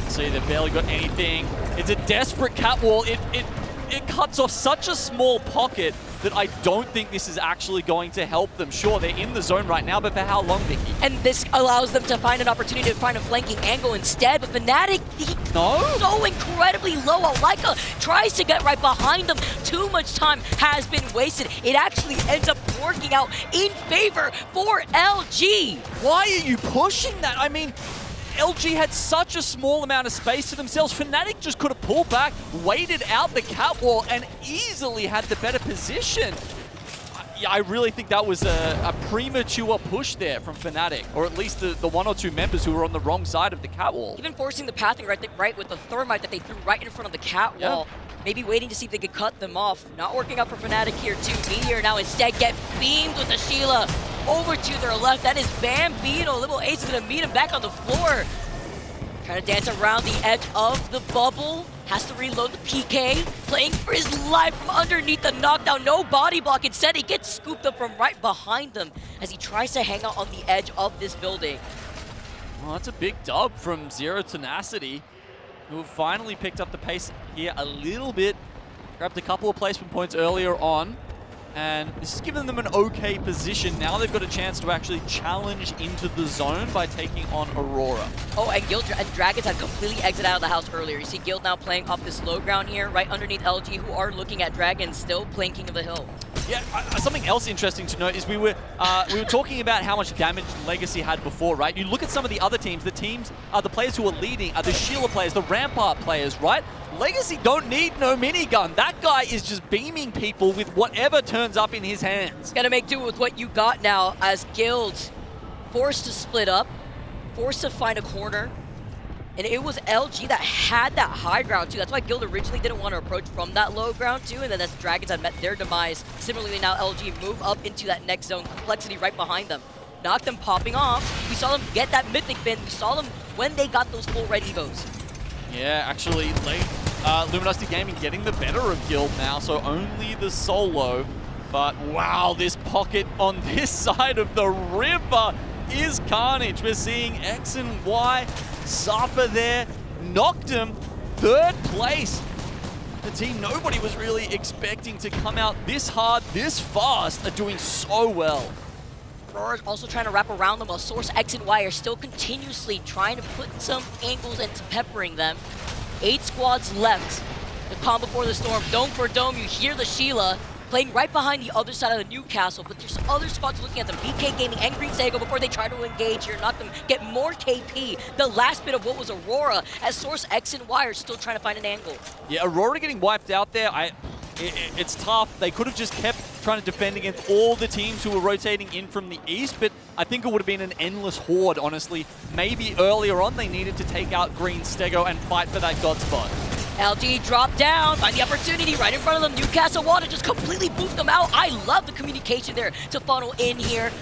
See, they've barely got anything. It's a desperate catwall. It cuts off such a small pocket that I don't think this is actually going to help them. Sure, they're in the zone right now, but for how long, Vicky? And this allows them to find an opportunity to find a flanking angle instead, but Fnatic, so incredibly low. Alaika tries to get right behind them. Too much time has been wasted. It actually ends up working out in favor for LG. Why are you pushing that? I mean, LG had such a small amount of space to themselves. Fnatic just could have pulled back, waited out the catwall, and easily had the better position. Yeah, I really think that was a premature push there from Fnatic, or at least the one or two members who were on the wrong side of the catwall. Even forcing the pathing right with the thermite that they threw right in front of the catwall. Yeah. Maybe waiting to see if they could cut them off. Not working out for Fnatic here too. Meteor now instead get beamed with the Sheila over to their left. That is Bambino. Little Ace is gonna meet him back on the floor. Trying to dance around the edge of the bubble. Has to reload the PK. Playing for his life from underneath the knockdown. No body block. Instead, he gets scooped up from right behind them as he tries to hang out on the edge of this building. Well, that's a big dub from Zero Tenacity, who have finally picked up the pace here a little bit. Grabbed a couple of placement points earlier on, and this has given them an okay position. Now they've got a chance to actually challenge into the zone by taking on Aurora. Oh, and Guild and Dragons had completely exited out of the house earlier. You see Guild now playing up this low ground here, right underneath LG, who are looking at Dragons, still playing King of the Hill. Yeah, something else interesting to note is we were talking about how much damage Legacy had before, right? You look at some of the other teams. The players who are leading are the Sheila players, the Rampart players, right? Legacy don't need no minigun. That guy is just beaming people with whatever turns up in his hands. Gotta make do with what you got now, as Guild forced to split up, forced to find a corner. And it was LG that had that high ground too. That's why Guild originally didn't want to approach from that low ground too. And then as Dragons had met their demise, similarly now LG move up into that next zone. Complexity right behind them. Knocked them popping off. We saw them get that mythic bin. We saw them when they got those full red evos. Yeah, actually late. Luminosity Gaming getting the better of Guild now, so only the solo. But wow, this pocket on this side of the river is carnage. We're seeing X and Y. Zappa there, knocked him, third place. The team nobody was really expecting to come out this hard, this fast, are doing so well. Aurora's also trying to wrap around them while Source X and Y are still continuously trying to put some angles into peppering them. 8 squads left. The calm before the storm, dome for dome, you hear the Sheila playing right behind the other side of the Newcastle, but there's other spots looking at them. BK Gaming and Green Sago before they try to engage here, knock them, get more KP. The last bit of what was Aurora, as Source X and Y are still trying to find an angle. Yeah, Aurora getting wiped out there. It's tough. They could have just kept trying to defend against all the teams who were rotating in from the east, but I think it would have been an endless horde, honestly. Maybe earlier on they needed to take out Green Stego and fight for that god spot. LG dropped down, find the opportunity right in front of them. Newcastle Water just completely boofed them out. I love the communication there to funnel in here.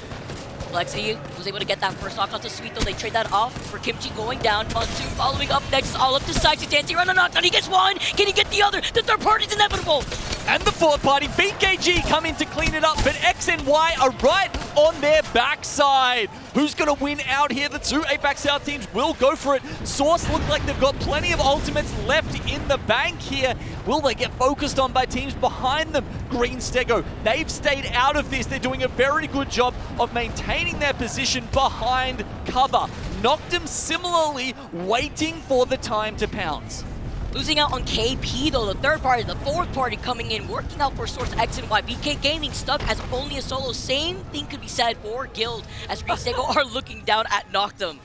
Lexi was able to get that first knock onto Sweet, though they trade that off for Kimchi going down. Monsoon following up next, all up to side, dancing around the knockdown. He gets one, can he get the other? The third party's inevitable. And the fourth party, BKG come in to clean it up, but X and Y are right on their backside. Who's going to win out here? The two Apex South teams will go for it. Source look like they've got plenty of ultimates left in the bank here. Will they get focused on by teams behind them? Green Stego, they've stayed out of this. They're doing a very good job of maintaining their position behind cover. Knocked him similarly, waiting for the time to pounce. Losing out on KP though, the third party, the fourth party coming in, working out for Source X and Y. BK Gaming stuck as only a solo. Same thing could be said for Guild as Green Stego are looking down at Noctum.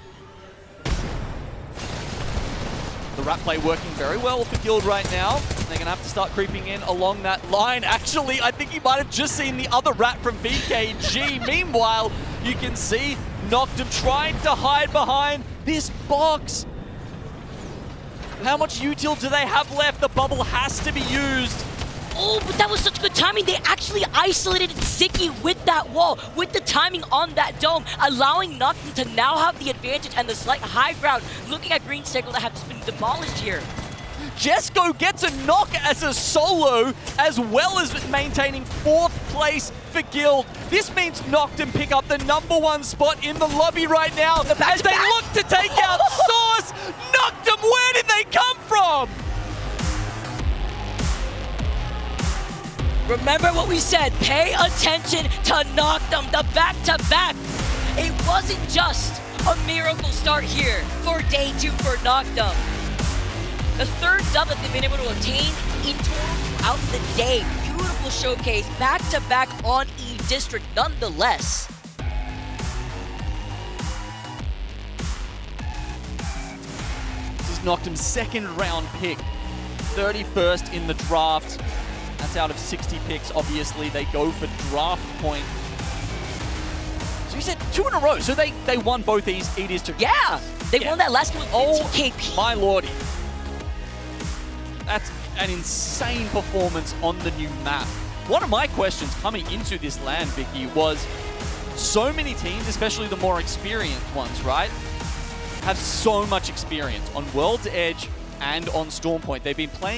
The rat play working very well for Guild right now. They're going to have to start creeping in along that line. Actually, I think he might have just seen the other rat from BKG. Meanwhile, You can see Noctum trying to hide behind this box. How much util do they have left? The bubble has to be used. Oh, but that was such good timing. They actually isolated Ziki with that wall, with the timing on that dome, allowing Noctum to now have the advantage and the slight high ground, looking at Green Circle that have just been demolished here. Jesco gets a knock as a solo, as well as maintaining 4th place for Guild. This means Noctum pick up the #1 spot in the lobby right now as they look to take out Source. Noctum, where did they come from? Remember what we said, pay attention to Noctum, the back-to-back. It wasn't just a miracle start here for day 2 for Noctum. The 3rd dub that they've been able to obtain in total throughout the day. Beautiful showcase, back-to-back on E-District nonetheless. This is Noctum's 2nd round pick, 31st in the draft. That's out of 60 picks, obviously. They go for draft point. So you said 2 in a row. So they won both these E-District. Yeah, they won that last one with 15 KP. My lordy. That's an insane performance on the new map. One of my questions coming into this LAN, Vicky, was so many teams, especially the more experienced ones, right, have so much experience on World's Edge and on Stormpoint. They've been playing